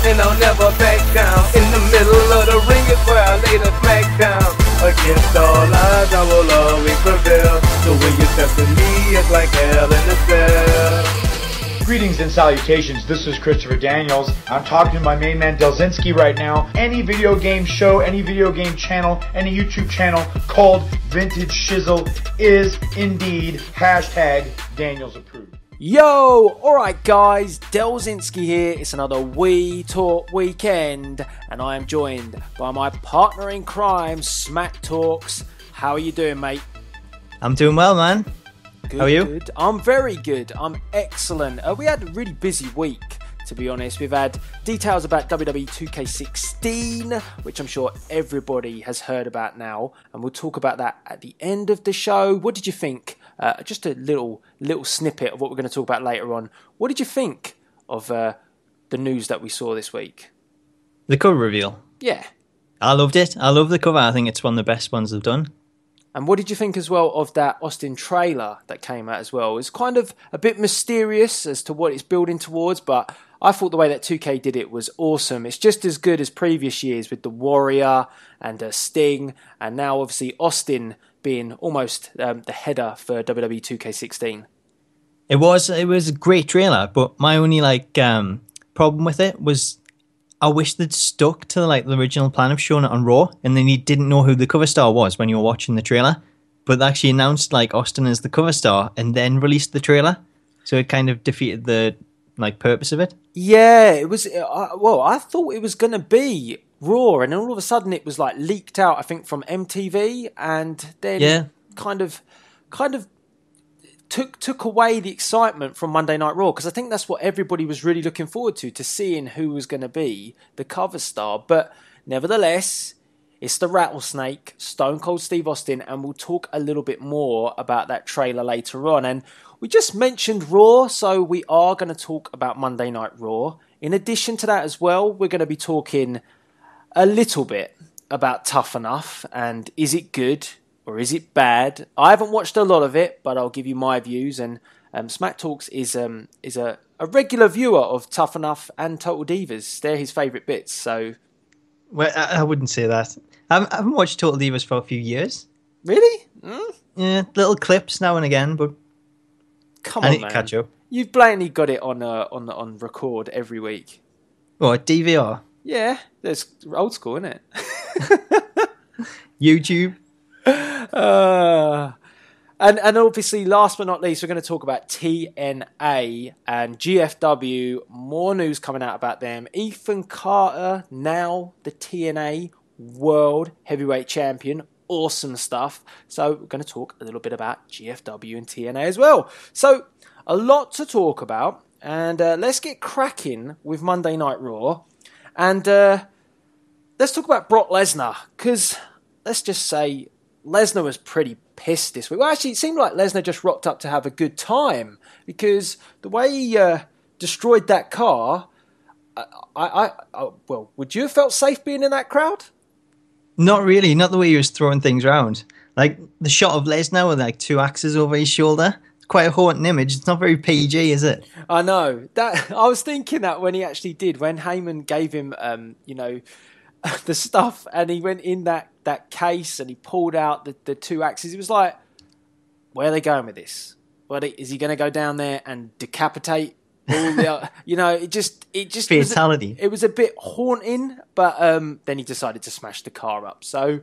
and I'll never back down. In the middle of the ring is where I lay the smack down. Against all odds, I will always prevail. The way you step to me is like hell in a cell. Greetings and salutations, this is Christopher Daniels. I'm talking to my main man Delzinski right now. Any video game show, any video game channel, any YouTube channel called Vintage Shizzle is indeed hashtag Daniels approved. Yo, alright guys, Delzinski here. It's another We Talk weekend and I am joined by my partner in crime, Smack Talks. How are you doing, mate? I'm doing well, man. Good, how are you? Good. I'm very good. I'm excellent. We had a really busy week, to be honest. We've had details about WWE 2K16, which I'm sure everybody has heard about now, and we'll talk about that at the end of the show. What did you think? Just a little snippet of what we're going to talk about later on. What did you think of the news that we saw this week? The cover reveal. Yeah. I loved it. I love the cover. I think it's one of the best ones they've done. And what did you think as well of that Austin trailer that came out as well? It's kind of a bit mysterious as to what it's building towards, but I thought the way that 2K did it was awesome. It's just as good as previous years with the Warrior and Sting, and now obviously Austin being almost the header for WWE 2K16. It was a great trailer, but my only problem with it was I wish they'd stuck to the original plan of showing it on Raw, and then you didn't know who the cover star was when you were watching the trailer. But they actually announced Austin as the cover star and then released the trailer, so it kind of defeated the purpose of it. Yeah, it was. I thought it was going to be Raw, and then all of a sudden it was leaked out. I think from MTV, and then kind of took away the excitement from Monday Night Raw, because I think that's what everybody was really looking forward to seeing who was going to be the cover star. But nevertheless, it's the Rattlesnake, Stone Cold Steve Austin, and we'll talk a little bit more about that trailer later on. And we just mentioned Raw, so we are going to talk about Monday Night Raw. In addition to that as well, we're going to be talking a little bit about Tough Enough, and is it good? Or is it bad? I haven't watched a lot of it, but I'll give you my views. And Smack Talks is a regular viewer of Tough Enough and Total Divas. They're his favourite bits. So, well, I wouldn't say that. I haven't watched Total Divas for a few years. Really? Yeah, little clips now and again, but I need to catch up. You've blatantly got it on record every week. What, DVR? Yeah, that's old school, isn't it? YouTube. And obviously, last but not least, we're going to talk about TNA and GFW. More news coming out about them. Ethan Carter, now the TNA World Heavyweight Champion. Awesome stuff. So we're going to talk a little bit about GFW and TNA as well. So a lot to talk about. And let's get cracking with Monday Night Raw. And let's talk about Brock Lesnar. Because let's just say Lesnar was pretty pissed this week. Well, actually, it seemed like Lesnar just rocked up to have a good time, because the way he destroyed that car, well, would you have felt safe being in that crowd? Not really. Not the way he was throwing things around. The shot of Lesnar with two axes over his shoulder. It's quite a haunting image. It's not very PG, is it? I know. I was thinking that when he actually did, when Heyman gave him, the stuff, and he went in that case and he pulled out the two axes. It was like, where are they going with this? Is he going to go down there and decapitate all the it just fatality. It was a bit haunting, but then he decided to smash the car up. So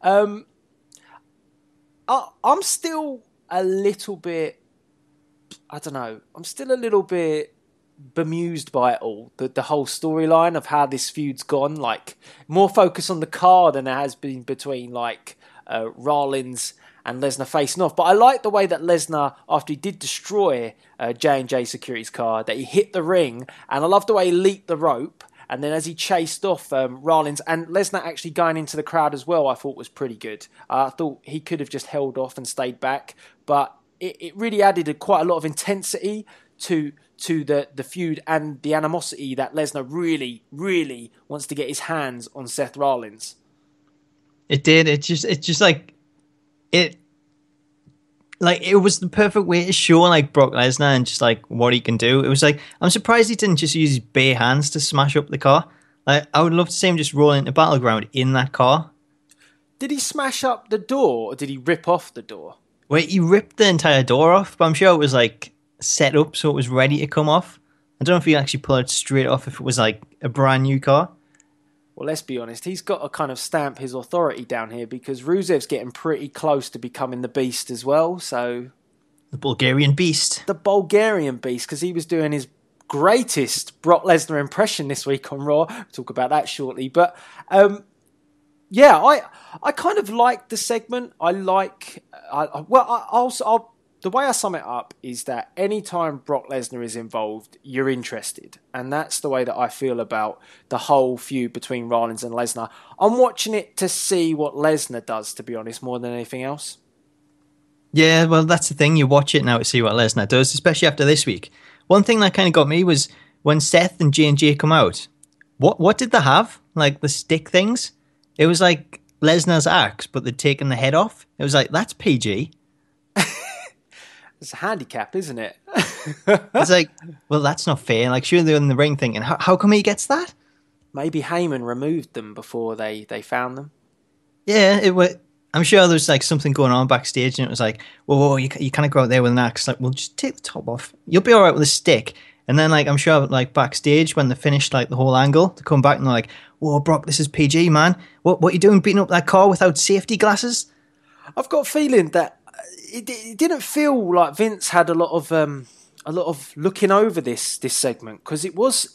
I'm still a little bit, I don't know, I'm still a little bit bemused by it all, the whole storyline of how this feud's gone. More focus on the car than there has been between Rollins and Lesnar facing off. But I like the way that Lesnar, after he did destroy J&J Security's car, that he hit the ring, and I love the way he leaped the rope, and then as he chased off Rollins, and Lesnar actually going into the crowd as well, I thought was pretty good. I thought he could have just held off and stayed back, but it really added quite a lot of intensity to the feud and the animosity that Lesnar really, really wants to get his hands on Seth Rollins. It did. It's just like it was the perfect way to show like Brock Lesnar and just like what he can do. It was like, I'm surprised he didn't just use his bare hands to smash up the car. Like, I would love to see him just roll into Battleground in that car. Did he smash up the door or did he rip off the door? Well, he ripped the entire door off, but I'm sure it was like set up so it was ready to come off. I don't know if he actually pulled it straight off if it was like a brand new car. Well, let's be honest, he's got to kind of stamp his authority down here because Rusev's getting pretty close to becoming the Beast as well. So The Bulgarian Beast. the Bulgarian Beast, because he was doing his greatest Brock Lesnar impression this week on Raw. We'll talk about that shortly. But yeah, I kind of like the segment. The way I sum it up is that anytime Brock Lesnar is involved, you're interested. And that's the way that I feel about the whole feud between Rollins and Lesnar. I'm watching it to see what Lesnar does, to be honest, more than anything else. Yeah, well, that's the thing. You watch it now to see what Lesnar does, especially after this week. One thing that kind of got me was when Seth and J&J come out. What did they have? Like the stick things? It was like Lesnar's axe, but they'd taken the head off. It was like, that's PG. It's a handicap, isn't it? It's like, well, that's not fair. Like, sure, they're in the ring thinking, how come he gets that? Maybe Heyman removed them before they found them. Yeah, I'm sure there was like something going on backstage, and it was like, whoa, you kind of go out there with an axe. Like, well, just take the top off. You'll be all right with a stick. And then, like, I'm sure, like backstage when they finished like the whole angle, to come back and they're like, whoa, Brock, this is PG, man. What you doing beating up that car without safety glasses? I've got a feeling that it didn't feel like Vince had a lot of looking over this segment, because it was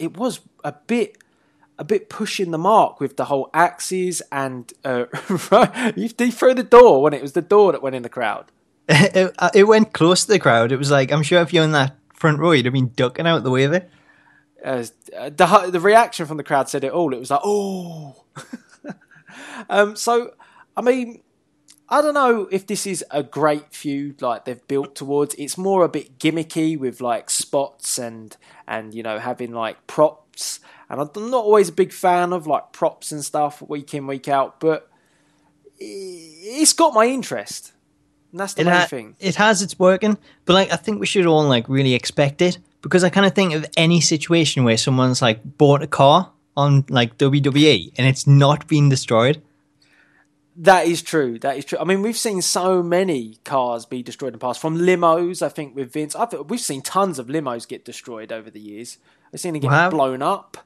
a bit pushing the mark with the whole axes and you threw the door when it was the door that went in the crowd. It went close to the crowd. It was like, I'm sure if you're in that front row, you'd have been ducking out the way of it. The reaction from the crowd said it all. It was like, oh. So, I mean, I don't know if this is a great feud like they've built towards. It's more a bit gimmicky with like spots and you know, having like props. And I'm not always a big fan of like props and stuff week in, week out, but it's got my interest. And that's the main thing. It has, it's working, but like I think we should all like really expect it, because I kind of think of any situation where someone's like bought a car on like WWE and it's not been destroyed. That is true. That is true. I mean, we've seen so many cars be destroyed in the past. From limos, I think, with Vince. We've seen tons of limos get destroyed over the years. I've seen them get blown up.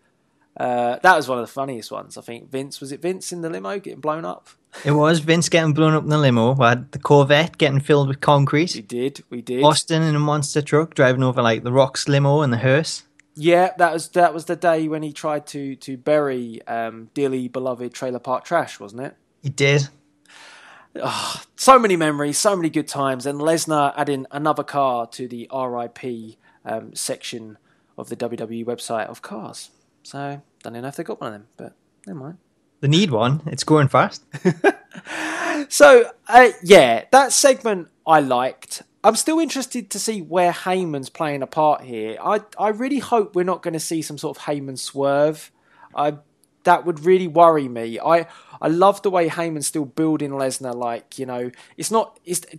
That was one of the funniest ones, I think. Was it Vince in the limo getting blown up? It was Vince getting blown up in the limo. We had the Corvette getting filled with concrete. We did. Austin in a monster truck driving over like the Rock's limo and the hearse. Yeah, that was the day when he tried to bury dearly beloved Trailer Park Trash, wasn't it? He did. Oh, so many memories, so many good times, and Lesnar adding another car to the RIP section of the WWE website of cars. So, don't even know if they got one of them, but never mind. They need one. It's growing fast. So, yeah, that segment I liked. I'm still interested to see where Heyman's playing a part here. I really hope we're not going to see some sort of Heyman swerve. That would really worry me. I love the way Heyman's still building Lesnar. Like, you know, it's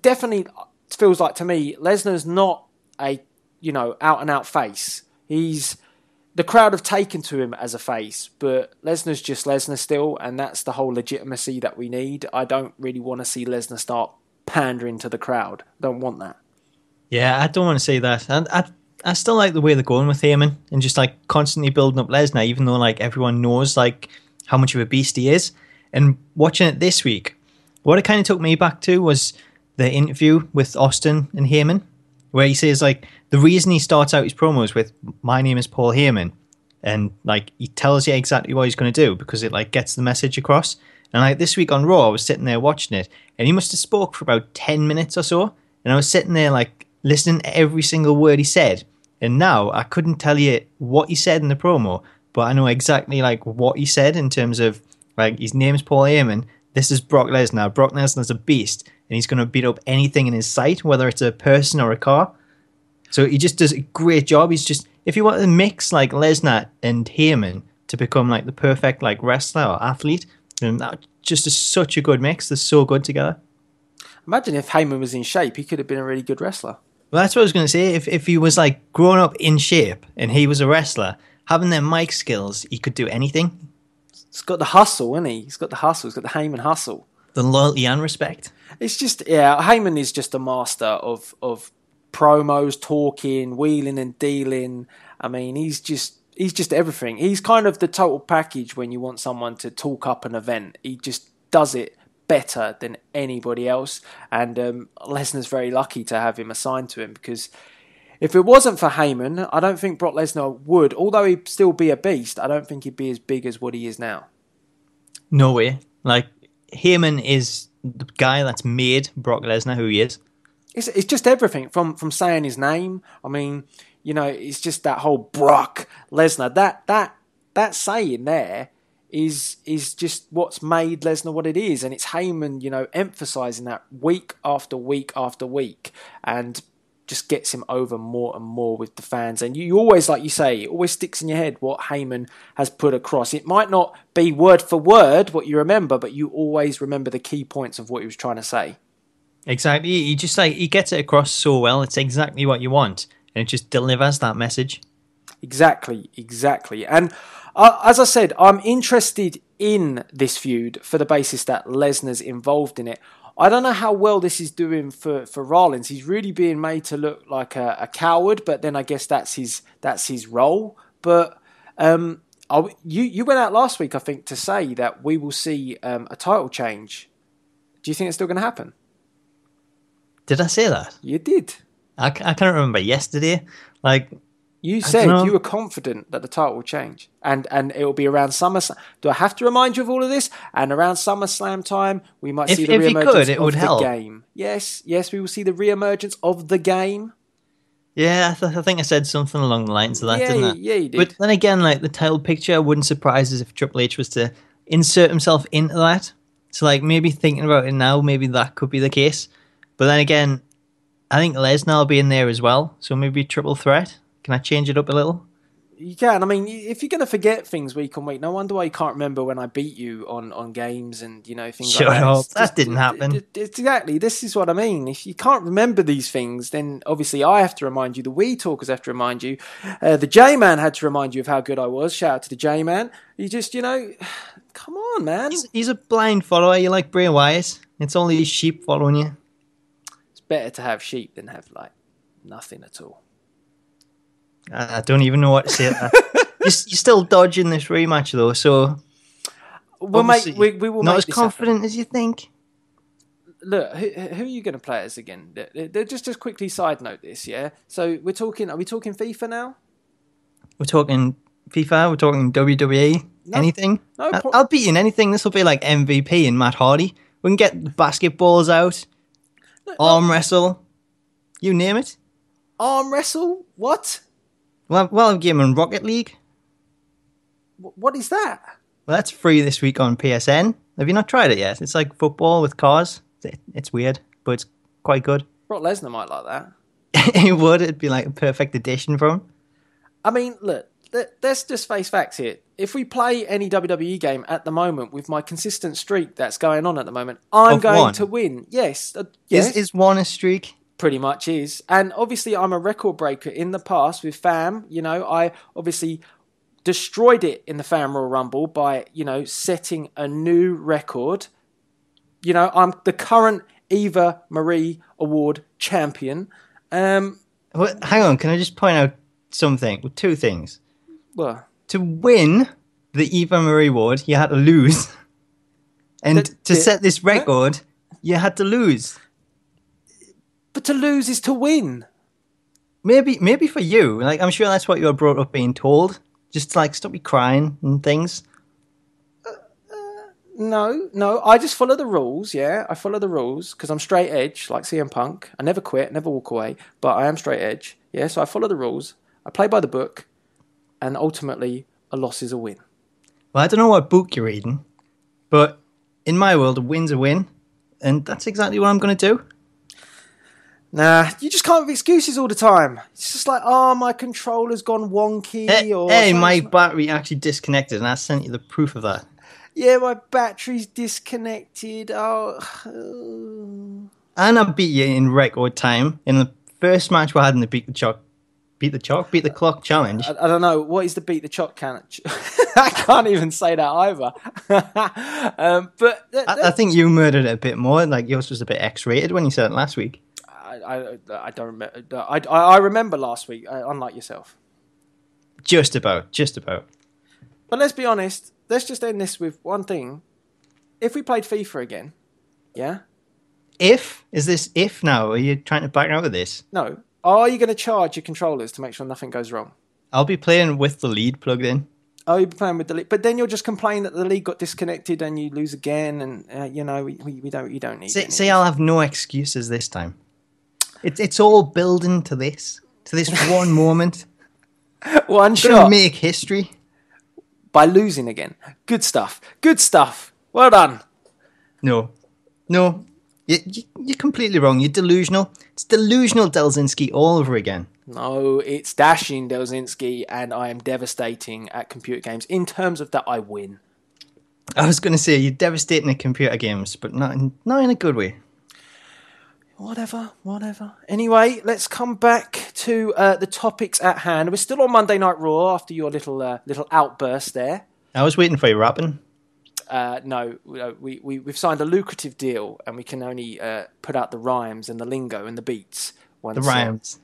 definitely feels like to me, Lesnar's not a, you know, out and out face. The crowd have taken to him as a face, but Lesnar's just Lesnar still, and that's the whole legitimacy that we need. I don't really want to see Lesnar start pandering to the crowd. Don't want that. Yeah, I don't want to say that. I still like the way they're going with Heyman and just like constantly building up Lesnar, even though like everyone knows like how much of a beast he is. And watching it this week, what it kind of took me back to was the interview with Austin and Heyman, where he says like the reason he starts out his promos with "My name is Paul Heyman," and like he tells you exactly what he's going to do because it like gets the message across. And like this week on Raw, I was sitting there watching it, and he must have spoke for about 10 minutes or so, and I was sitting there like listening to every single word he said. And now I couldn't tell you what he said in the promo, but I know exactly like what he said in terms of like his name's Paul Heyman. This is Brock Lesnar. Brock Lesnar's a beast, and he's going to beat up anything in his sight, whether it's a person or a car. So he just does a great job. He's just, if you want to mix like Lesnar and Heyman to become like the perfect like wrestler or athlete, then that just is such a good mix. They're so good together. I Imagine if Heyman was in shape, he could have been a really good wrestler. Well, that's what I was going to say. If he was like growing up in shape and he was a wrestler, having them mic skills, he could do anything. He's got the hustle, isn't he? He's got the hustle. He's got the Heyman hustle. The loyalty and respect. It's just, yeah, Heyman is just a master of promos, talking, wheeling and dealing. I mean, he's just everything. He's kind of the total package when you want someone to talk up an event. He just does it better than anybody else. And Lesnar's very lucky to have him assigned to him, because if it wasn't for Heyman, I don't think Brock Lesnar would, although he'd still be a beast, I don't think he'd be as big as what he is now. No way. Like, Heyman is the guy that's made Brock Lesnar who he is. It's just everything from saying his name. I mean, you know, it's just that whole Brock Lesnar. That saying there is just what's made Lesnar what it is, and it's Heyman, you know, emphasizing that week after week after week, and just gets him over more and more with the fans. And you always, like you say, it always sticks in your head what Heyman has put across. It might not be word for word what you remember, but you always remember the key points of what he was trying to say. Exactly. He gets it across so well. It's exactly what you want, and it just delivers that message. Exactly. And as I said, I'm interested in this feud for the basis that Lesnar's involved in it. I don't know how well this is doing for Rollins. He's really being made to look like a coward, but then I guess that's his role. But you went out last week, I think, to say that we will see a title change. Do you think it's still going to happen? Did I say that? You did. I can't remember yesterday. Like, you said you were confident that the title will change, and it will be around SummerSlam. Do I have to remind you of all of this? And around SummerSlam time, we might see the re-emergence of the game. Yes, we will see the re-emergence of the game. Yeah, I think I said something along the lines of that, didn't I? Yeah, you did. But then again, like, the title picture wouldn't surprise us if Triple H was to insert himself into that. So, like, maybe thinking about it now, maybe that could be the case. But then again, I think Lesnar will be in there as well, so maybe triple threat. Can I change it up a little? You can. I mean, if you're going to forget things week on week, no wonder why you can't remember when I beat you on games and, you know, things like that. Shut up. That didn't happen. Exactly. This is what I mean. If you can't remember these things, then obviously I have to remind you. The Wii Talkers have to remind you. The J-Man had to remind you of how good I was. Shout out to the J-Man. You just, you know, come on, man. He's a blind follower. You like Bray Wyatt. It's only sheep following you. It's better to have sheep than have, like, nothing at all. I don't even know what to say to that. You're still dodging this rematch, though, so... Well, mate, we will not make as this confident happen. as you think. Look, who are you going to play as again? Just quickly side note this, yeah? So are we talking FIFA now? We're talking FIFA, we're talking WWE, anything. No, I'll beat you in anything. This will be like MVP and Matt Hardy. We can get basketballs out, arm wrestle, you name it. Arm wrestle? What? Well, I'm gaming Rocket League. What is that? Well, that's free this week on PSN. Have you not tried it yet? It's like football with cars. It's weird, but it's quite good. Brock Lesnar might like that. It would. It'd be like a perfect addition for him. I mean, look, let's just face facts here. If we play any WWE game at the moment with my consistent streak that's going on at the moment, I'm going to win. Yes. Is one a streak? Pretty much is. And obviously I'm a record breaker in the past with FAM. You know, I obviously destroyed it in the FAM Royal Rumble by, you know, setting a new record. You know, I'm the current Eva Marie Award champion. Well, hang on, can I just point out something? Two things. Well, to win the Eva Marie Award, you had to lose. And to set this record, you had to lose. But to lose is to win. Maybe for you. Like, I'm sure that's what you were brought up being told. Just like stop you crying and things. No. I just follow the rules. Yeah, I follow the rules because I'm straight edge, like CM Punk. I never quit, never walk away, but I am straight edge. Yeah, so I follow the rules. I play by the book, and ultimately, a loss is a win. Well, I don't know what book you're reading, but in my world, a win's a win, and that's exactly what I'm going to do. Nah, you just can't have excuses all the time. It's just like, oh, my controller's gone wonky. Hey, my battery actually disconnected, and I sent you the proof of that. Yeah, my battery's disconnected. Oh. And I beat you in record time in the first match we had in the Beat the Clock challenge. I don't know. What is the Beat the Clock challenge? I can't even say that either. I think you murdered it a bit more. Like yours was a bit X-rated when you said it last week. I don't remember. I remember last week, unlike yourself. Just about. But let's be honest. Let's just end this with one thing. If we played FIFA again, yeah? Is this if now? Are you trying to back out of this? No. Are you going to charge your controllers to make sure nothing goes wrong? I'll be playing with the lead plugged in. Oh, you'll be playing with the lead. But then you'll just complain that the lead got disconnected and you lose again. And, you don't need it. See, I'll have no excuses this time. It's all building to this one moment. One shot. Gonna make history. By losing again. Good stuff. Well done. No. You're completely wrong. You're delusional. It's delusional Delzinski all over again. No, it's dashing Delzinski, and I am devastating at computer games. In terms of that, I win. I was going to say, you're devastating at computer games, but not in a good way. Whatever. Anyway, let's come back to the topics at hand. We're still on Monday Night Raw after your little outburst there. I was waiting for you rapping. No, we've signed a lucrative deal, and we can only put out the rhymes and the lingo and the beats. The rhymes?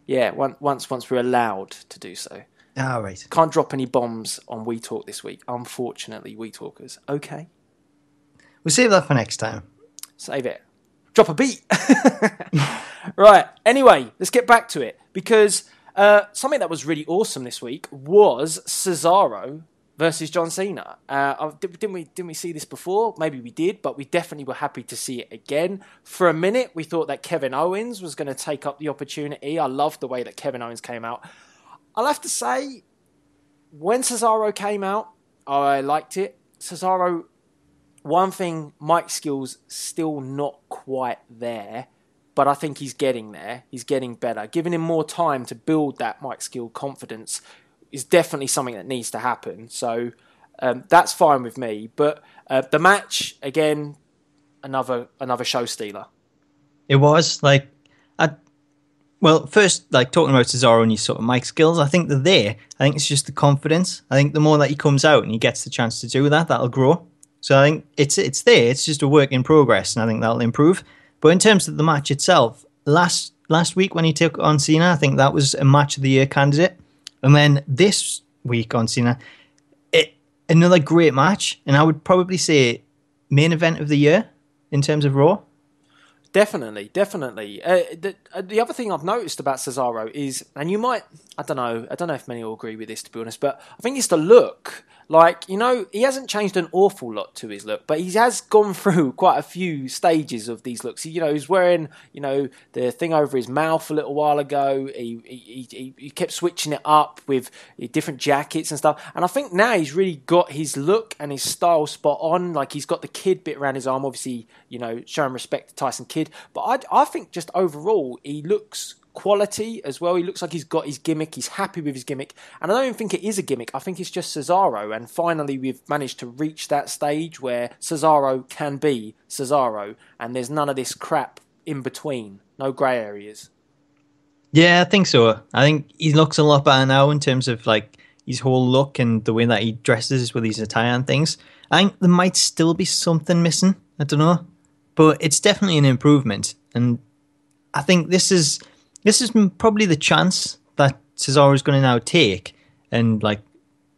Once we're allowed to do so. Ah, right. Can't drop any bombs on We Talk this week. Unfortunately, We Talkers. Okay. We'll save that for next time. Save it. Drop a beat. Right. Anyway, let's get back to it. Because something that was really awesome this week was Cesaro versus John Cena. Didn't we see this before? Maybe we did, but we definitely were happy to see it again. For a minute, we thought that Kevin Owens was going to take up the opportunity. I loved the way that Kevin Owens came out. I'll have to say, when Cesaro came out, I liked it. Cesaro, one thing, Mike skills still not quite there, but I think he's getting there. He's getting better. Giving him more time to build that Mike skill confidence is definitely something that needs to happen. So that's fine with me. But the match, again, another show stealer. It was first, talking about Cesaro and his sort of mic skills, I think they're there. I think it's just the confidence. I think the more that he comes out and he gets the chance to do that, that'll grow. So I think it's there. It's just a work in progress, and I think that'll improve. But in terms of the match itself, last week when he took on Cena, I think that was a match of the year candidate. And then this week on Cena, another great match, and I would probably say main event of the year in terms of Raw. Definitely. The other thing I've noticed about Cesaro is, and you might, I don't know if many will agree with this, to be honest, but I think it's the look. He hasn't changed an awful lot to his look, but he has gone through quite a few stages of these looks. He's wearing, the thing over his mouth a little while ago. He kept switching it up with different jackets and stuff. And I think now he's really got his look and his style spot on. Like, he's got the Kid bit around his arm, obviously, showing respect to Tyson Kidd. But I think just overall, he looks quality as well. He looks like he's got his gimmick. He's happy with his gimmick. And I don't even think it is a gimmick. I think it's just Cesaro. And finally, we've managed to reach that stage where Cesaro can be Cesaro. And there's none of this crap in between. No grey areas. Yeah, I think so. I think he looks a lot better now in terms of his whole look and the way that he dresses with his attire and things. I think there might still be something missing. I don't know. But it's definitely an improvement. And I think this is probably the chance that Cesaro is going to now take, and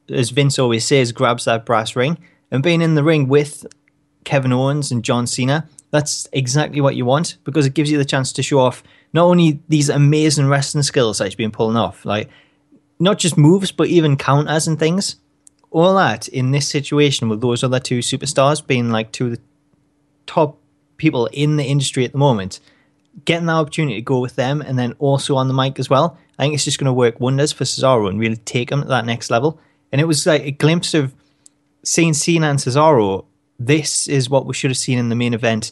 as Vince always says, grabs that brass ring, and being in the ring with Kevin Owens and John Cena. That's exactly what you want, because it gives you the chance to show off not only these amazing wrestling skills that he's been pulling off, not just moves, but even counters and things. All that in this situation with those other two superstars being two of the top people in the industry at the moment. Getting the opportunity to go with them and then also on the mic as well, I think it's just going to work wonders for Cesaro and really take him to that next level. And it was a glimpse of seeing Cena and Cesaro. This is what we should have seen in the main event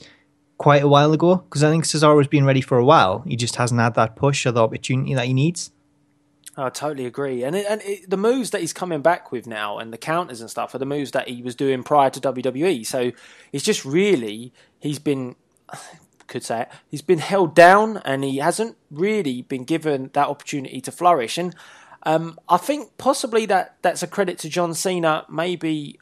quite a while ago, because I think Cesaro has been ready for a while. He just hasn't had that push or the opportunity that he needs. I totally agree. And the moves that he's coming back with now and the counters and stuff are the moves that he was doing prior to WWE. So it's just really, he's been could say it. He's been held down, and he hasn't really been given that opportunity to flourish. And I think possibly that's a credit to John Cena, maybe,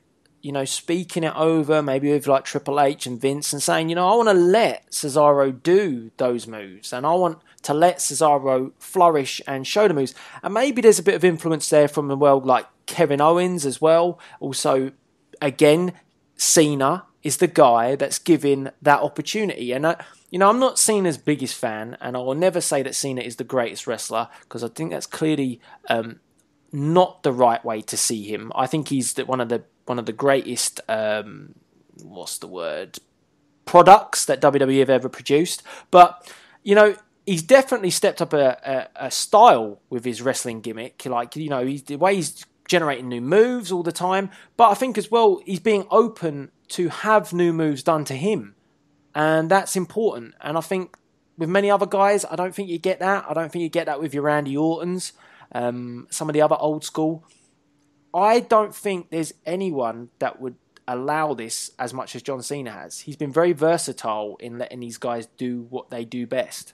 speaking it over, maybe with like Triple H and Vince, and saying, I want to let Cesaro do those moves, and I want to let Cesaro flourish and show the moves. And maybe there's a bit of influence there from, like Kevin Owens as well. Also, again, Cena is the guy that's given that opportunity. And, I'm not Cena's biggest fan, and I will never say that Cena is the greatest wrestler, because I think that's clearly not the right way to see him. I think he's one of the greatest, products that WWE have ever produced. But, he's definitely stepped up a style with his wrestling gimmick. Like, the way he's generating new moves all the time. But I think as well, he's being open to have new moves done to him. And that's important. And I think with many other guys, I don't think you get that. I don't think you get that with your Randy Ortons, some of the other old school. I don't think there's anyone that would allow this as much as John Cena has. He's been very versatile in letting these guys do what they do best.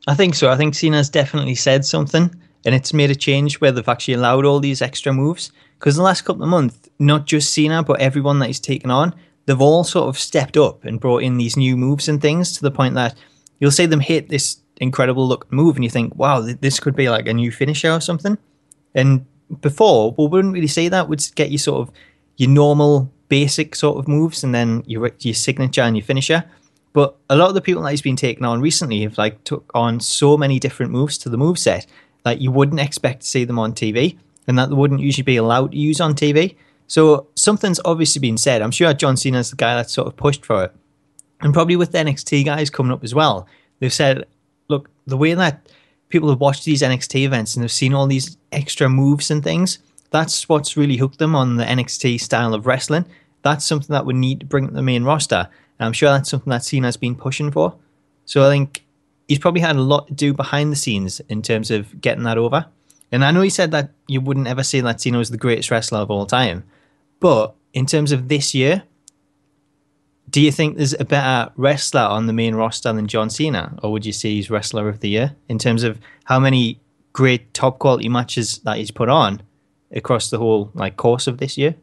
I think so. I think Cena's definitely said something, and it's made a change where they've actually allowed all these extra moves. Because the last couple of months, not just Cena, but everyone that he's taken on, they've all sort of stepped up and brought in these new moves and things, to the point that you'll see them hit this incredible look move and you think, wow, this could be like a new finisher or something. And before, we wouldn't really say that. We'd get you sort of your normal basic sort of moves and then your signature and your finisher. But a lot of the people that he's been taking on recently have like took on so many different moves to the moveset that you wouldn't expect to see them on TV, and that they wouldn't usually be allowed to use on TV. So something's obviously been said. I'm sure John Cena's the guy that's sort of pushed for it. And probably with the NXT guys coming up as well, they've said, look, the way that people have watched these NXT events and they've seen all these extra moves and things, that's what's really hooked them on the NXT style of wrestling. That's something that we need to bring to the main roster. And I'm sure that's something that Cena's been pushing for. So I think he's probably had a lot to do behind the scenes in terms of getting that over. And I know he said that you wouldn't ever say that Cena was the greatest wrestler of all time. But in terms of this year, do you think there's a better wrestler on the main roster than John Cena? Or would you say he's wrestler of the year in terms of how many great top quality matches that he's put on across the whole course of this year?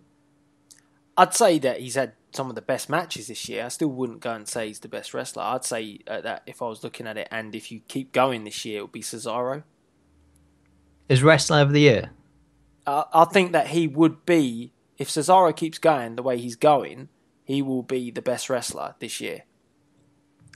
I'd say that he's had some of the best matches this year. I still wouldn't go and say he's the best wrestler. I'd say that if I was looking at it, and if you keep going this year, it would be Cesaro. Is wrestler of the year? I think that he would be, if Cesaro keeps going the way he's going, he will be the best wrestler this year.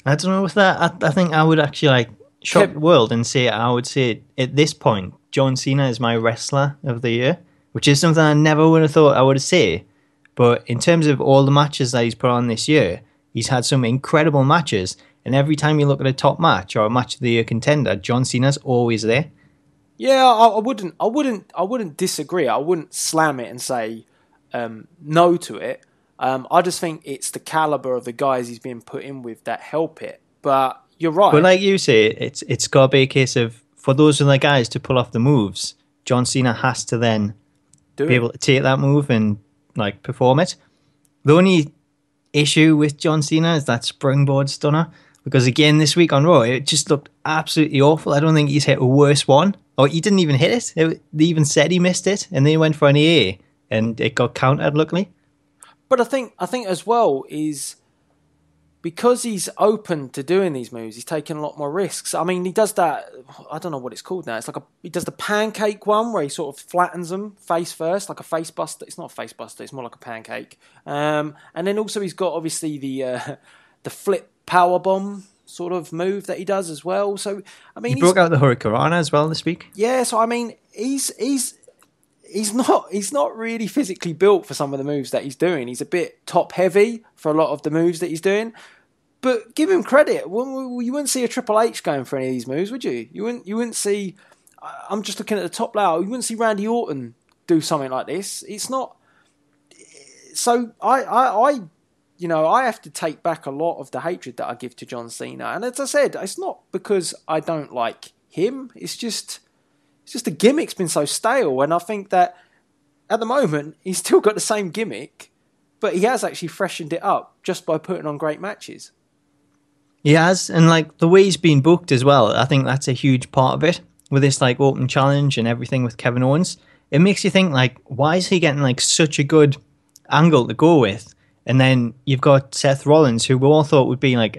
I don't know with that. I think I would actually shock the world and say, I would say at this point, John Cena is my wrestler of the year, which is something I never would have thought I would say. But in terms of all the matches that he's put on this year, he's had some incredible matches. And every time you look at a top match or a match of the year contender, John Cena's always there. Yeah, I wouldn't disagree. I wouldn't slam it and say no to it. I just think it's the caliber of the guys he's being put in with that help it. But you're right. But like you say, it's got to be a case of, for those of the guys to pull off the moves, John Cena has to then be able to take that move and perform it. The only issue with John Cena is that springboard stunner, because again this week on Raw it just looked absolutely awful. I don't think he's hit a worse one, or he didn't even hit it. They even said he missed it, and then he went for an AA and it got countered luckily. But I think as well is because he's open to doing these moves, he's taking a lot more risks. I mean, he does that, I don't know what it's called now. It's he does the pancake one where he sort of flattens them face first, like a face buster. It's not a face buster, it's more like a pancake. And then also he's got obviously the flip power bomb sort of move that he does as well. So I mean, he broke out the Hurricanrana as well this week. Yeah, so I mean, he's not really physically built for some of the moves that he's doing. He's a bit top heavy for a lot of the moves that he's doing. But give him credit. You wouldn't see a Triple H going for any of these moves, would you? You wouldn't see. I'm just looking at the top layer. You wouldn't see Randy Orton do something like this. It's not. So I have to take back a lot of the hatred that I give to John Cena. And as I said, it's not because I don't like him. It's just the gimmick's been so stale, and I think that at the moment he's still got the same gimmick, but he has actually freshened it up just by putting on great matches. He has, and like the way he's been booked as well, I think that's a huge part of it. With this like open challenge and everything with Kevin Owens, it makes you think like, why is he getting like such a good angle to go with? And then you've got Seth Rollins, who we all thought would be like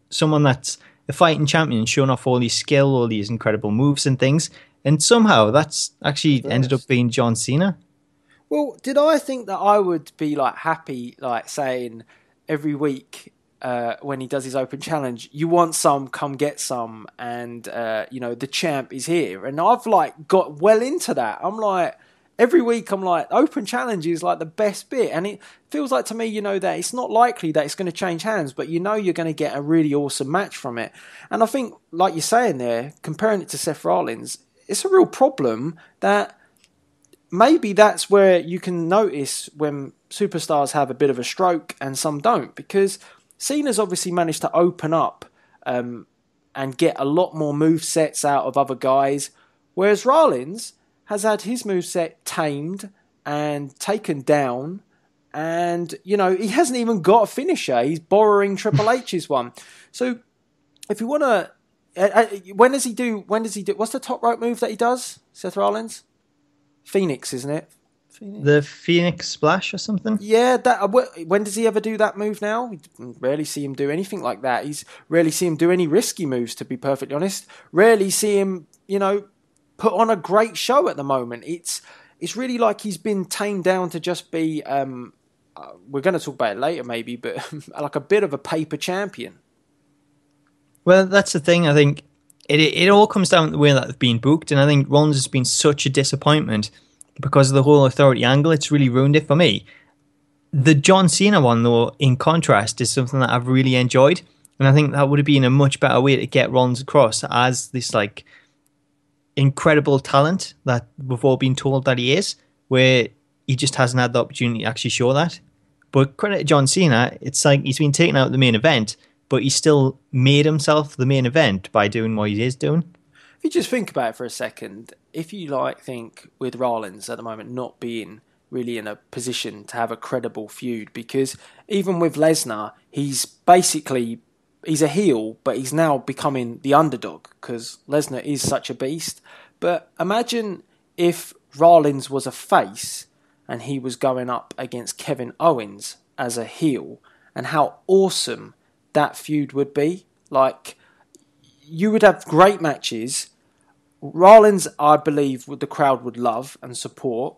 someone that's a fighting champion, showing off all these skill, all these incredible moves and things. And somehow that's actually ended up being John Cena. Well, did I think that I would be like happy, like saying every week when he does his open challenge, you want some, come get some, and you know, the champ is here. And I've like got well into that. I'm like, every week I'm like, open challenge is like the best bit. And it feels like to me, you know, that it's not likely that it's going to change hands, but you know you're going to get a really awesome match from it. And I think, like you're saying there, comparing it to Seth Rollins, it's a real problem that maybe that's where you can notice when superstars have a bit of a stroke and some don't, because Cena's obviously managed to open up and get a lot more movesets out of other guys, whereas Rollins has had his moveset tamed and taken down, and, you know, he hasn't even got a finisher. He's borrowing Triple H's one. So if you want to... when does he do... What's the top rope move that he does, Seth Rollins? Phoenix, isn't it? The Phoenix Splash or something? Yeah, when does he ever do that move now? We rarely see him do anything like that. He's rarely see him do any risky moves, to be perfectly honest. Rarely see him, you know, put on a great show at the moment. It's really like he's been tamed down to just be, we're going to talk about it later maybe, but like a bit of a paper champion. Well, that's the thing. I think it all comes down to the way that they've been booked, and I think Rollins has been such a disappointment because of the whole authority angle. It's really ruined it for me. The John Cena one, though, in contrast, is something that I've really enjoyed, and I think that would have been a much better way to get Rollins across as this like incredible talent that we've all been told that he is, where he just hasn't had the opportunity to actually show that. But credit to John Cena, it's like he's been taken out of the main event, but he still made himself the main event by doing what he is doing. If you just think about it for a second, if you like think with Rollins at the moment not being really in a position to have a credible feud, because even with Lesnar, he's a heel, but he's now becoming the underdog because Lesnar is such a beast. But imagine if Rollins was a face and he was going up against Kevin Owens as a heel, and how awesome that feud would be. Like, you would have great matches. Rollins, I believe, the crowd would love and support.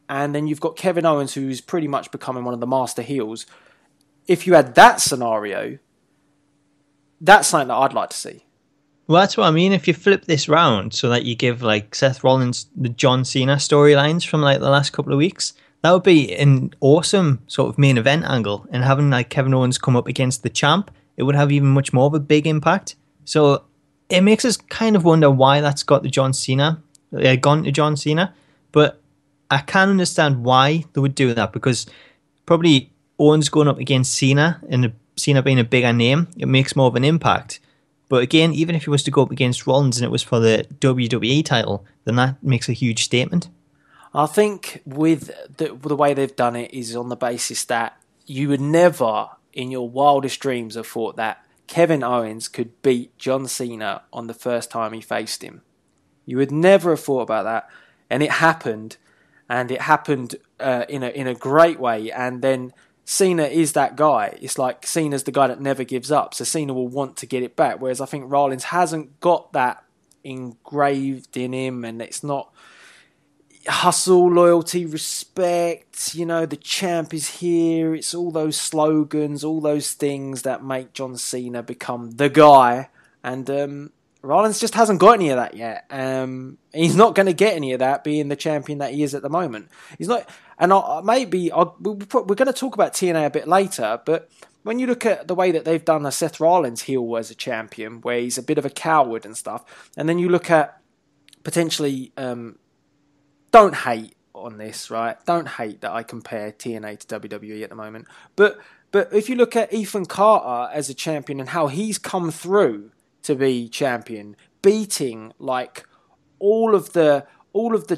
And then you've got Kevin Owens, who's pretty much becoming one of the master heels. If you had that scenario, that's something that I'd like to see. Well, that's what I mean. If you flip this round so that you give like Seth Rollins the John Cena storylines from like the last couple of weeks, that would be an awesome sort of main event angle. And having like Kevin Owens come up against the champ, it would have even much more of a big impact. So it makes us kind of wonder why that's got to John Cena, gone to John Cena. But I can understand why they would do that, because probably Owens going up against Cena and Cena being a bigger name, it makes more of an impact. But again, even if he was to go up against Rollins and it was for the WWE title, then that makes a huge statement. I think with the way they've done it is on the basis that you would never, in your wildest dreams, have thought that Kevin Owens could beat John Cena on the first time he faced him. You would never have thought about that. And it happened. And it happened in a great way. And then Cena is that guy. It's like Cena's the guy that never gives up. So Cena will want to get it back. Whereas I think Rollins hasn't got that engraved in him. And it's not hustle, loyalty, respect. You know, the champ is here. It's all those slogans, all those things that make John Cena become the guy. And Rollins just hasn't got any of that yet. He's not going to get any of that being the champion that he is at the moment. He's not. And we're going to talk about TNA a bit later, but when you look at the way that they've done a Seth Rollins heel as a champion, where he's a bit of a coward and stuff, and then you look at potentially, don't hate on this, right? Don't hate that I compare TNA to WWE at the moment. But if you look at Ethan Carter as a champion and how he's come through to be champion, beating like all of the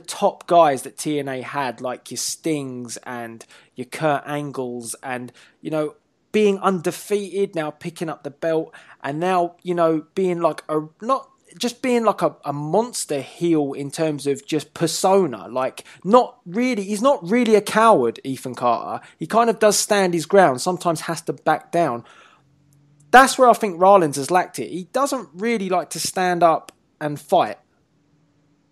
top guys that TNA had, like your Stings and your Kurt Angles, and, you know, being undefeated, now picking up the belt, and now, you know, being like not just being like a monster heel in terms of just persona. Like, he's not really a coward, Ethan Carter. He kind of does stand his ground, sometimes has to back down. That's where I think Rollins has lacked it. He doesn't really like to stand up and fight.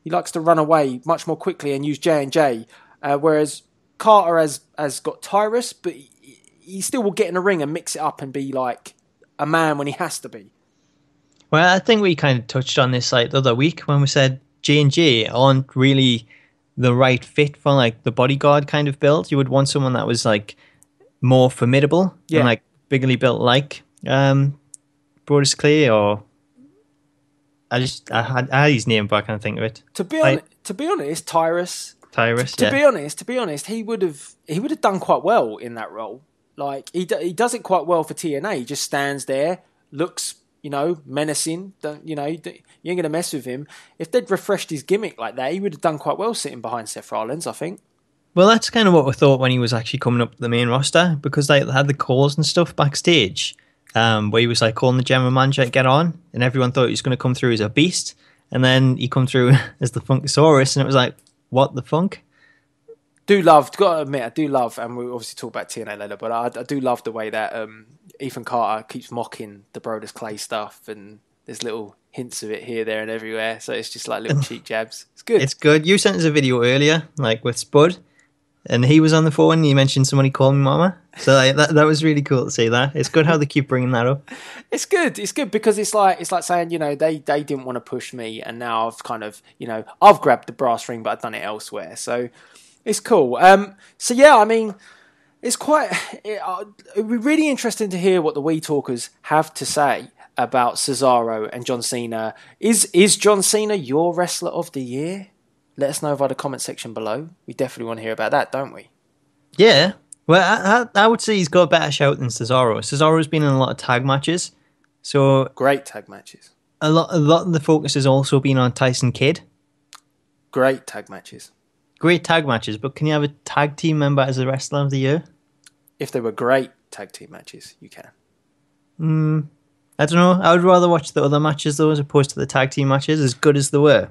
He likes to run away much more quickly and use J&J, whereas Carter has got Tyrus, but he still will get in the ring and mix it up and be like a man when he has to be. Well, I think we kind of touched on this like the other week when we said J&J aren't really the right fit for like the bodyguard kind of build. You would want someone that was like more formidable and like bigly built, like Brodus Clay, or I had his name, but I can't think of it. To be honest, Tyrus. To be honest, he would have done quite well in that role. Like he does it quite well for TNA. He just stands there, looks, you know, menacing. You ain't gonna mess with him. If they'd refreshed his gimmick like that, he would have done quite well sitting behind Seth Rollins, I think. Well, that's kind of what we thought when he was actually coming up to the main roster, because they had the calls and stuff backstage, where he was like calling the general manager to get on, and everyone thought he was going to come through as a beast, and then he come through as the Funkasaurus, and it was like, what the funk? Got to admit, I do love, and we'll obviously talk about TNA later, but I do love the way that Ethan Carter keeps mocking the Brodus Clay stuff, and there's little hints of it here, there, and everywhere, so it's just like little cheek jabs. It's good. It's good. You sent us a video earlier, like with Spud, and he was on the phone and he mentioned somebody called me mama. So like, that was really cool to see that. It's good how they keep bringing that up. It's good. It's good because it's like saying, you know, they didn't want to push me, and now I've kind of, you know, I've grabbed the brass ring, but I've done it elsewhere. So it's cool. So yeah, I mean, it's it'd be really interesting to hear what the We Talkers have to say about Cesaro and John Cena. Is John Cena your wrestler of the year? Let us know via the comment section below. We definitely want to hear about that, don't we? Yeah. Well, I would say he's got a better shout than Cesaro. Cesaro's been in a lot of tag matches. So great tag matches. A lot of the focus has also been on Tyson Kidd. Great tag matches. Great tag matches, but can you have a tag team member as the wrestler of the year? If they were great tag team matches, you can. I don't know. I would rather watch the other matches, though, as opposed to the tag team matches, as good as they were.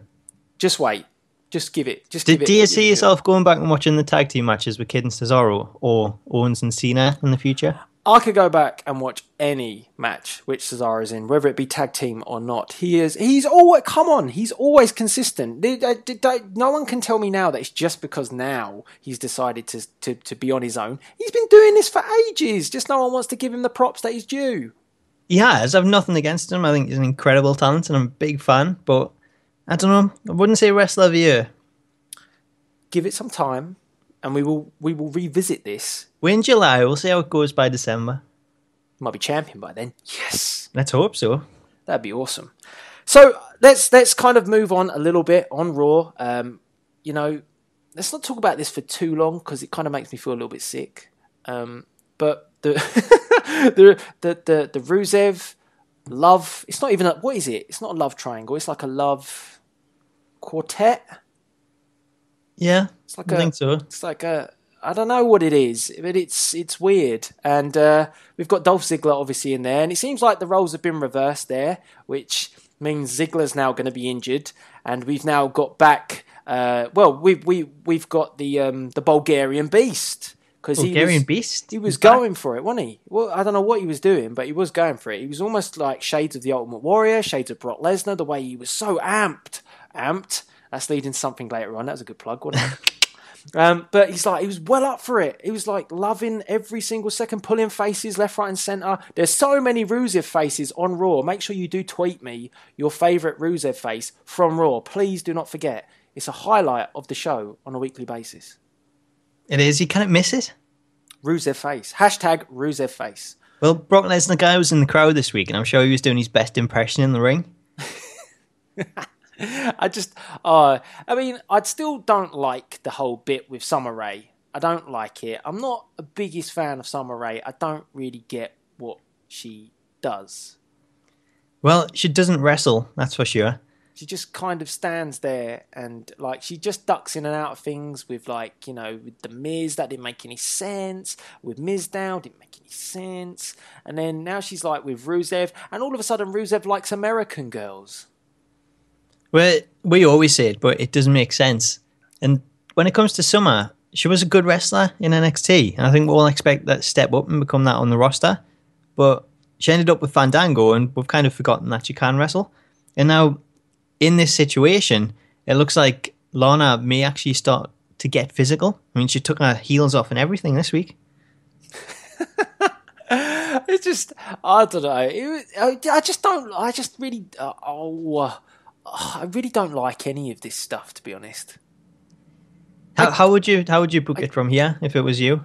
Just wait. Just give it. Do you see yourself going back and watching the tag team matches with Kidd and Cesaro, or Owens and Cena in the future? I could go back and watch any match which Cesaro's in, whether it be tag team or not. He's always consistent. No one can tell me now that it's just because now he's decided to be on his own. He's been doing this for ages. Just no one wants to give him the props that he's due. He has. I've nothing against him. I think he's an incredible talent and I'm a big fan, but I don't know. I wouldn't say wrestler of the year. Give it some time, and we will revisit this. We're in July. We'll see how it goes by December. Might be champion by then. Yes. Let's hope so. That'd be awesome. So let's kind of move on a little bit on Raw. You know, let's not talk about this for too long because it kind of makes me feel a little bit sick. But the the Rusev love. It's not even what is it? It's not a love triangle. It's like a love quartet. Yeah, it's like I think so. It's like I don't know what it is, but it's weird. And we've got Dolph Ziggler obviously in there, and it seems like the roles have been reversed there, which means Ziggler's now going to be injured, and we've now got back. We've got the Bulgarian Beast. He was going for it, wasn't he? Well, I don't know what he was doing, but he was going for it. He was almost like shades of the Ultimate Warrior, shades of Brock Lesnar, the way he was so amped. That's leading to something later on. That was a good plug, wasn't it? But he was well up for it. He was like loving every single second, pulling faces left, right, and centre. There's so many Rusev faces on Raw. Make sure you do tweet me your favourite Rusev face from Raw. Please do not forget. It's a highlight of the show on a weekly basis. It is. You can't miss it. Rusev face. Hashtag Rusev face. Well, Brock Lesnar guy was in the crowd this week, and I'm sure he was doing his best impression in the ring. I still don't like the whole bit with Summer Rae. I don't like it. I'm not a biggest fan of Summer Rae. I don't really get what she does. Well, she doesn't wrestle, that's for sure. She just kind of stands there and like she just ducks in and out of things with like, with the Miz, that didn't make any sense. With Mizdow, didn't make any sense. And then now she's like with Rusev, and all of a sudden Rusev likes American girls. Well, we always say it, but it doesn't make sense. And when it comes to Summer, she was a good wrestler in NXT, and I think we'll all expect that to step up and become that on the roster. But she ended up with Fandango, and we've kind of forgotten that she can wrestle. And now, in this situation, it looks like Lana may actually start to get physical. I mean, she took her heels off and everything this week. It's just, I don't know. I really don't like any of this stuff, to be honest. How would you book it from here if it was you?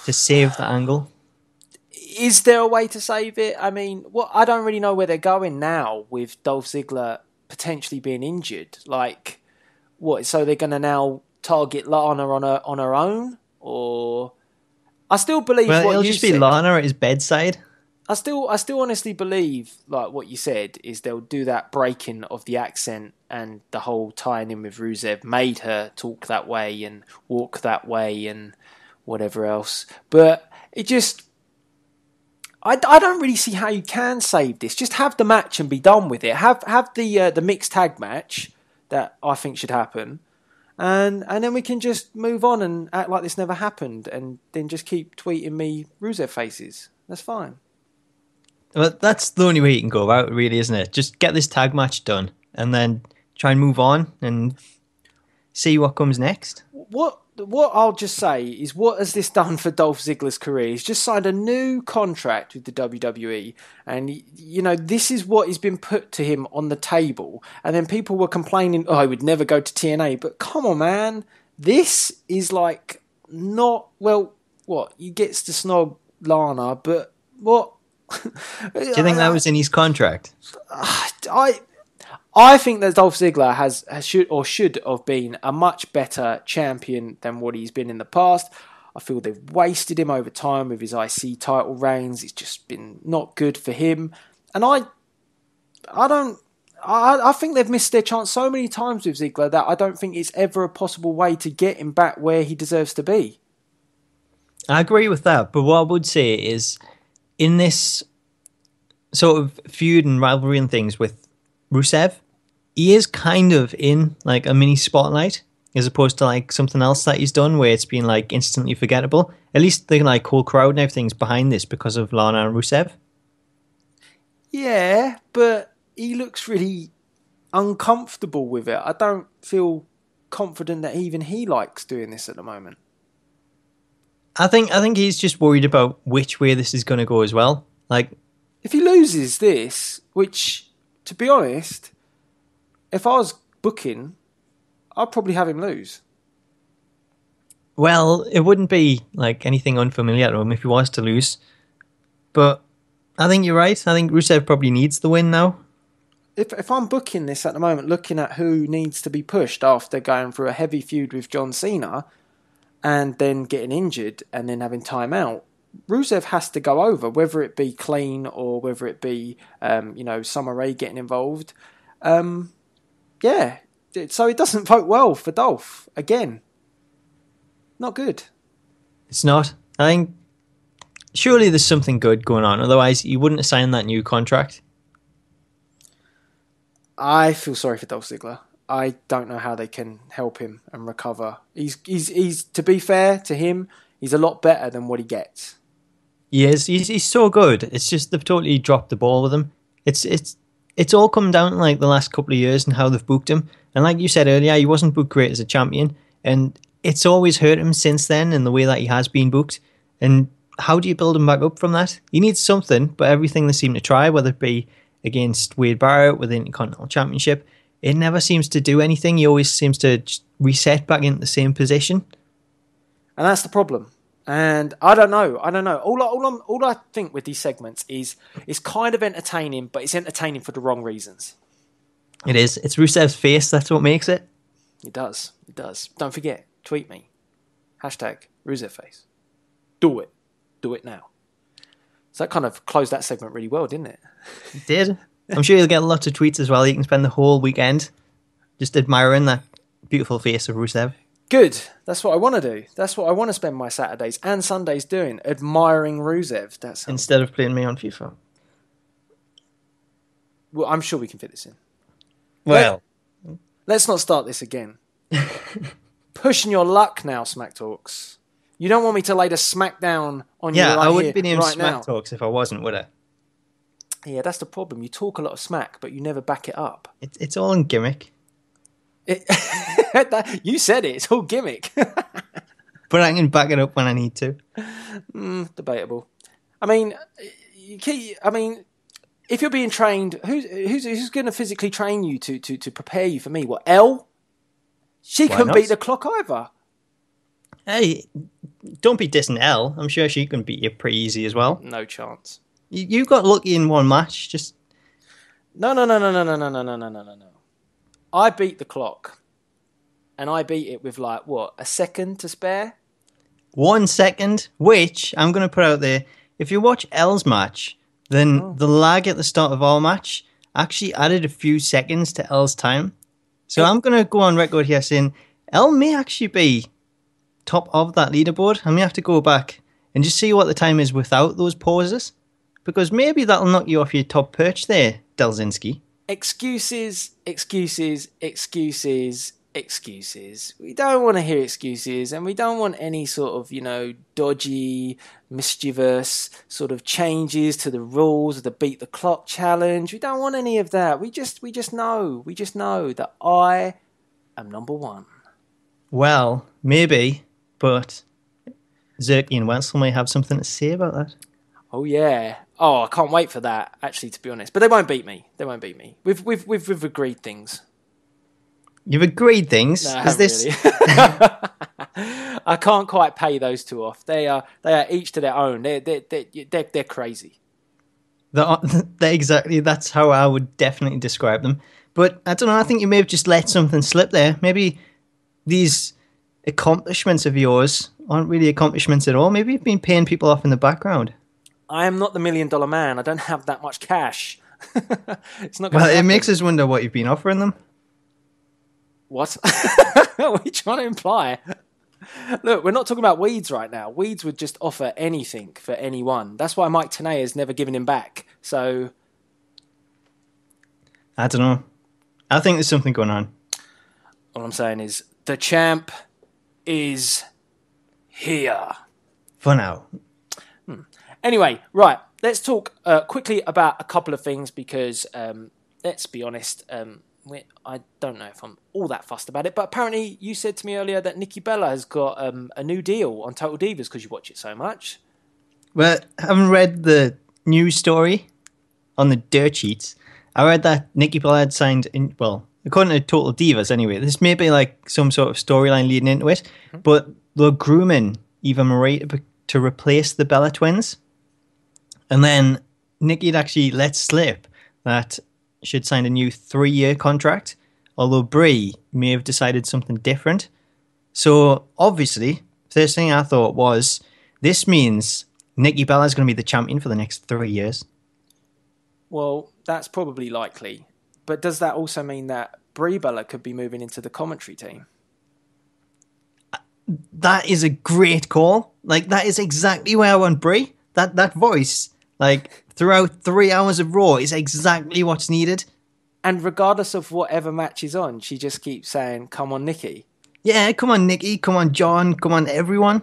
To save the angle? Is there a way to save it? I mean, I don't really know where they're going now with Dolph Ziggler potentially being injured. Like, what? So they're going to now target Lana on her own, or I still believe what you said. It'll just be Lana at his bedside. I still honestly believe, like what you said, is they'll do that breaking of the accent, and the whole tying in with Rusev made her talk that way and walk that way and whatever else. But it just, I don't really see how you can save this. Just have the match and be done with it. Have the mixed tag match that I think should happen, and then we can just move on and act like this never happened, and then just keep tweeting me Rusev faces. That's fine. Well, that's the only way you can go about it, really, isn't it? Just get this tag match done, and then try and move on and see what comes next. What I'll just say is, what has this done for Dolph Ziggler's career? He's just signed a new contract with the WWE, and this is what has been put to him on the table. And then people were complaining, "Oh, he would never go to TNA." But come on, man, this is like not well. What, he gets to snog Lana, but what? Do you think that was in his contract? I think that Dolph Ziggler should have been a much better champion than what he's been in the past. I feel they've wasted him over time with his IC title reigns. It's just been not good for him. And I think they've missed their chance so many times with Ziggler that I don't think it's ever a possible way to get him back where he deserves to be. I agree with that, but what I would say is, in this sort of feud and rivalry and things with Rusev, he is kind of in like a mini spotlight as opposed to like something else that he's done where it's been like instantly forgettable. At least the like whole crowd and everything's behind this because of Lana and Rusev. Yeah, but he looks really uncomfortable with it. I don't feel confident that even he likes doing this at the moment. I think he's just worried about which way this is going to go as well. Like, if he loses this, which, to be honest, if I was booking, I'd probably have him lose. Well, it wouldn't be like anything unfamiliar to him if he was to lose. But I think you're right. I think Rusev probably needs the win now. If I'm booking this at the moment, looking at who needs to be pushed after going through a heavy feud with John Cena and then getting injured and then having time out, Rusev has to go over, whether it be clean or whether it be, Summer Rae getting involved. Yeah, so it doesn't vote well for Dolph. Again, not good. It's not. I think surely there's something good going on. Otherwise, you wouldn't have signed that new contract. I feel sorry for Dolph Ziggler. I don't know how they can help him and recover. He's to be fair to him, he's a lot better than what he gets. He is. He's so good. It's just they've totally dropped the ball with him. It's all come down to like the last couple of years and how they've booked him. And like you said earlier, he wasn't booked great as a champion, and it's always hurt him since then in the way that he has been booked. And how do you build him back up from that? He needs something, but everything they seem to try, whether it be against Wade Barrett with the Intercontinental Championship, it never seems to do anything. He always seems to just reset back into the same position. And that's the problem. And I don't know. All I think with these segments is it's kind of entertaining, but it's entertaining for the wrong reasons. It is. It's Rusev's face. That's what makes it. It does. Don't forget. Tweet me. #RusevFace. Do it. Do it now. So that kind of closed that segment really well, didn't it? It did. I'm sure you'll get lots of tweets as well. You can spend the whole weekend just admiring that beautiful face of Rusev. Good. That's what I want to do. That's what I want to spend my Saturdays and Sundays doing, admiring Rusev. That's Instead of playing me on FIFA. Well, I'm sure we can fit this in. Well, Let's not start this again. Pushing your luck now, Smack Talks. You don't want me to lay the smack down on you right I wouldn't here, be named right Smack now. Talks if I wasn't, would I? Yeah, that's the problem. You talk a lot of smack, but you never back it up. It's all in gimmick. You said it. It's all gimmick. But I can back it up when I need to. Debatable. I mean, if you're being trained, who's going to physically train you to prepare you for me? What, Elle? She Why couldn't not? beat the clock either. Hey, don't be dissing Elle. I'm sure she can beat you pretty easy as well. No chance. You got lucky in one match. Just No. I beat the clock. And I beat it with a second to spare? 1 second, which I'm going to put out there. If you watch Elle's match, then the lag at the start of our match actually added a few seconds to Elle's time. So I'm going to go on record here saying Elle may actually be top of that leaderboard. I may have to go back and just see what the time is without those pauses. Because maybe that'll knock you off your top perch there, Delzinski. Excuses. We don't want to hear excuses, and we don't want any sort of, dodgy, mischievous sort of changes to the rules of the beat the clock challenge. We don't want any of that. We just know that I am number one. Well, maybe, but Zerky and Wenzel may have something to say about that. Oh yeah. Oh, I can't wait for that. Actually, to be honest, but they won't beat me. We've agreed things. You've agreed things. No, Is this? really. I can't quite pay those two off. They are each to their own. They're crazy. They're exactly. That's how I would definitely describe them. But I don't know. I think you may have just let something slip there. Maybe these accomplishments of yours aren't really accomplishments at all. Maybe you've been paying people off in the background. I am not the $1 million man. I don't have that much cash. It's not. Well, it makes us wonder what you've been offering them. What? What are you trying to imply? Look, we're not talking about Weeds right now. Weeds would just offer anything for anyone. That's why Mike Tenay has never given him back. So, I don't know. I think there's something going on. all I'm saying is the champ is here. For now. Anyway, right. Let's talk quickly about a couple of things because, let's be honest, I don't know if I'm all that fussed about it, but apparently you said to me earlier that Nikki Bella has got a new deal on Total Divas because you watch it so much. Well, I haven't read the news story on the dirt sheets. I read that Nikki Bella had signed, according to Total Divas anyway, this may be like some sort of storyline leading into it, but they're grooming Eva Marie to replace the Bella twins. And then Nikki had actually let slip that she'd signed a new 3-year contract, although Brie may have decided something different. So, obviously, first thing I thought was, this means Nikki Bella's going to be the champion for the next 3 years. Well, that's probably likely. But does that also mean that Brie Bella could be moving into the commentary team? That is a great call. Like, that is exactly where I want Brie. That voice, like, throughout 3 hours of Raw is exactly what's needed. And regardless of whatever match is on, she just keeps saying, come on, Nikki. Yeah, come on, Nikki. Come on, John. Come on, everyone.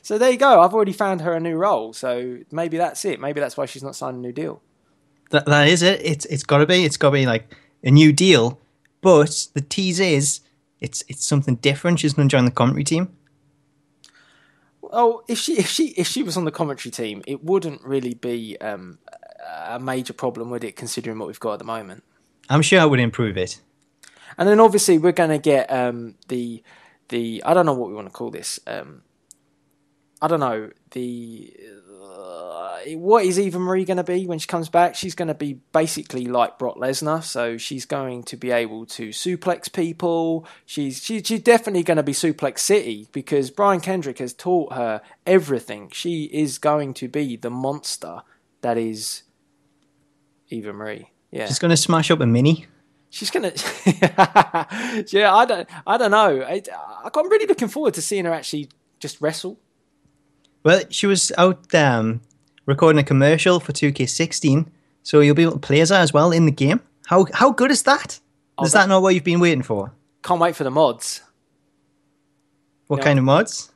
So there you go. I've already found her a new role. So maybe that's it. Maybe that's why she's not signing a new deal. That is it. It's got to be. It's got to be like a new deal. But the tease is it's something different. She's going to join the commentary team. Oh, if she was on the commentary team, it wouldn't really be a major problem, would it? Considering what we've got at the moment, I'm sure I would improve it. And then obviously we're going to get the I don't know what we want to call this. I don't know what is Eva Marie going to be when she comes back? She's going to be basically like Brock Lesnar, so she's going to be able to suplex people. She's definitely going to be Suplex City because Brian Kendrick has taught her everything. She is going to be the monster that is Eva Marie. Yeah, She's going to smash up a mini. she's gonna. Yeah, I don't know. I'm really looking forward to seeing her actually just wrestle. Well, she was out recording a commercial for 2K16, so you'll be able to play as her as well in the game. How good is that? Is that not what you've been waiting for? Can't wait for the mods. What kind of mods?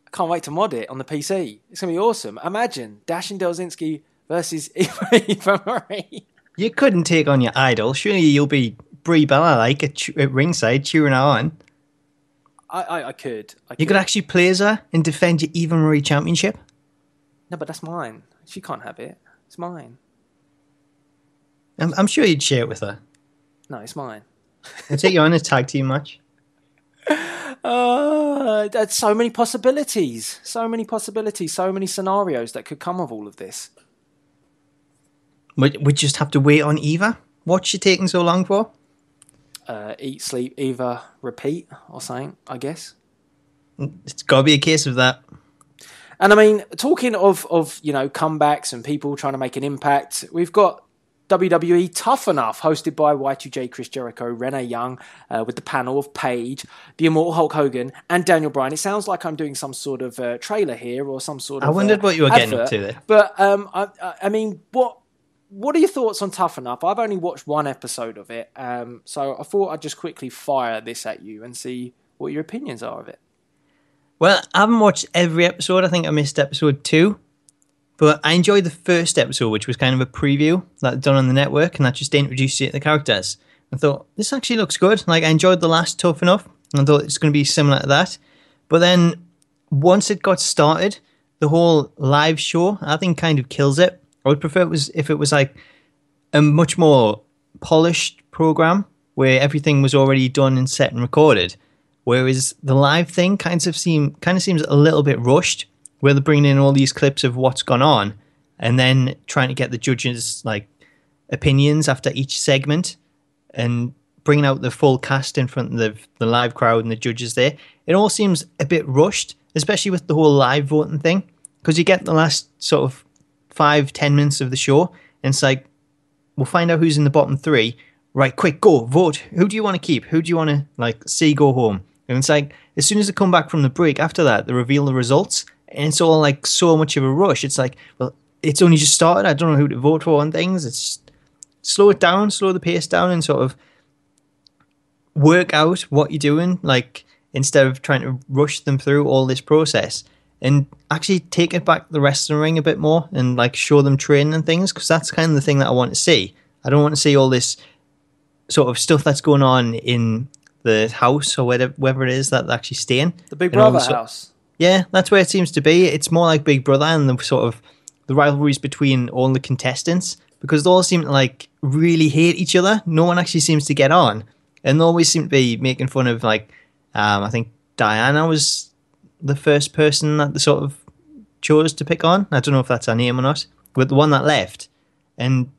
I can't wait to mod it on the PC. It's going to be awesome. Imagine Dash and Delzinski versus Eva Marie. You couldn't take on your idol. Surely you'll be Brie Bella like at ringside cheering her on. I could. You could actually play as her and defend your Eva Marie championship. No, but that's mine. She can't have it. It's mine. I'm sure you'd share it with her. No, it's mine. I'll take you on a tag team match. There's so many possibilities. So many possibilities. So many scenarios that could come of all of this. We just have to wait on Eva. What's she taking so long for? Eat, sleep, Eva, repeat or something, I guess. It's got to be a case of that. And I mean, talking of comebacks and people trying to make an impact, we've got WWE Tough Enough, hosted by Y2J, Chris Jericho, Renee Young, with the panel of Paige, the Immortal Hulk Hogan, and Daniel Bryan. It sounds like I'm doing some sort of trailer here or some sort of I wondered what you were getting up to there. But I mean, what are your thoughts on Tough Enough? I've only watched one episode of it, so I thought I'd just quickly fire this at you and see what your opinions are of it. Well, I haven't watched every episode. I think I missed episode 2. But I enjoyed the first episode, which was kind of a preview that done on the network, and that just introduced you to the characters. I thought, this actually looks good. Like, I enjoyed the last Tough Enough, and I thought it's going to be similar to that. But then, once it got started, the whole live show, I think, kind of kills it. I would prefer if it was like a much more polished program, where everything was already done and set and recorded. Whereas the live thing kind of seems a little bit rushed, where they're bringing in all these clips of what's gone on and then trying to get the judges' like opinions after each segment and bringing out the full cast in front of the live crowd and the judges there. It all seems a bit rushed, especially with the whole live voting thing, because you get the last sort of 5-10 minutes of the show and it's like, we'll find out who's in the bottom 3. Right, quick, go, vote. Who do you want to keep? Who do you want to like see go home? And it's like, as soon as they come back from the break after that, they reveal the results. And it's all like so much of a rush. It's like, well, it's only just started. I don't know who to vote for on things. It's slow it down, slow the pace down, and sort of work out what you're doing. Like, instead of trying to rush them through all this process, and actually take it back to the wrestling ring a bit more and like show them training and things, because that's kind of the thing that I want to see. I don't want to see all this sort of stuff that's going on in the house or wherever it is that they actually stay in. The Big Brother house. Yeah, that's where it seems to be. It's more like Big Brother and the sort of the rivalries between all the contestants, because they all seem to like really hate each other. No one actually seems to get on, and they always seem to be making fun of like I think Diana was the first person that they sort of chose to pick on. I don't know if that's her name or not, but the one that left. And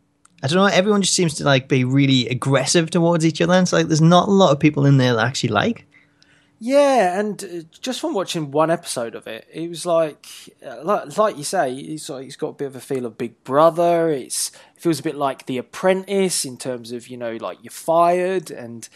I don't know, everyone just seems to like be really aggressive towards each other. And it's like there's not a lot of people in there that actually like. Yeah, and just from watching one episode of it, it was like you say, he's got a bit of a feel of Big Brother. It feels a bit like The Apprentice in terms of, like you're fired and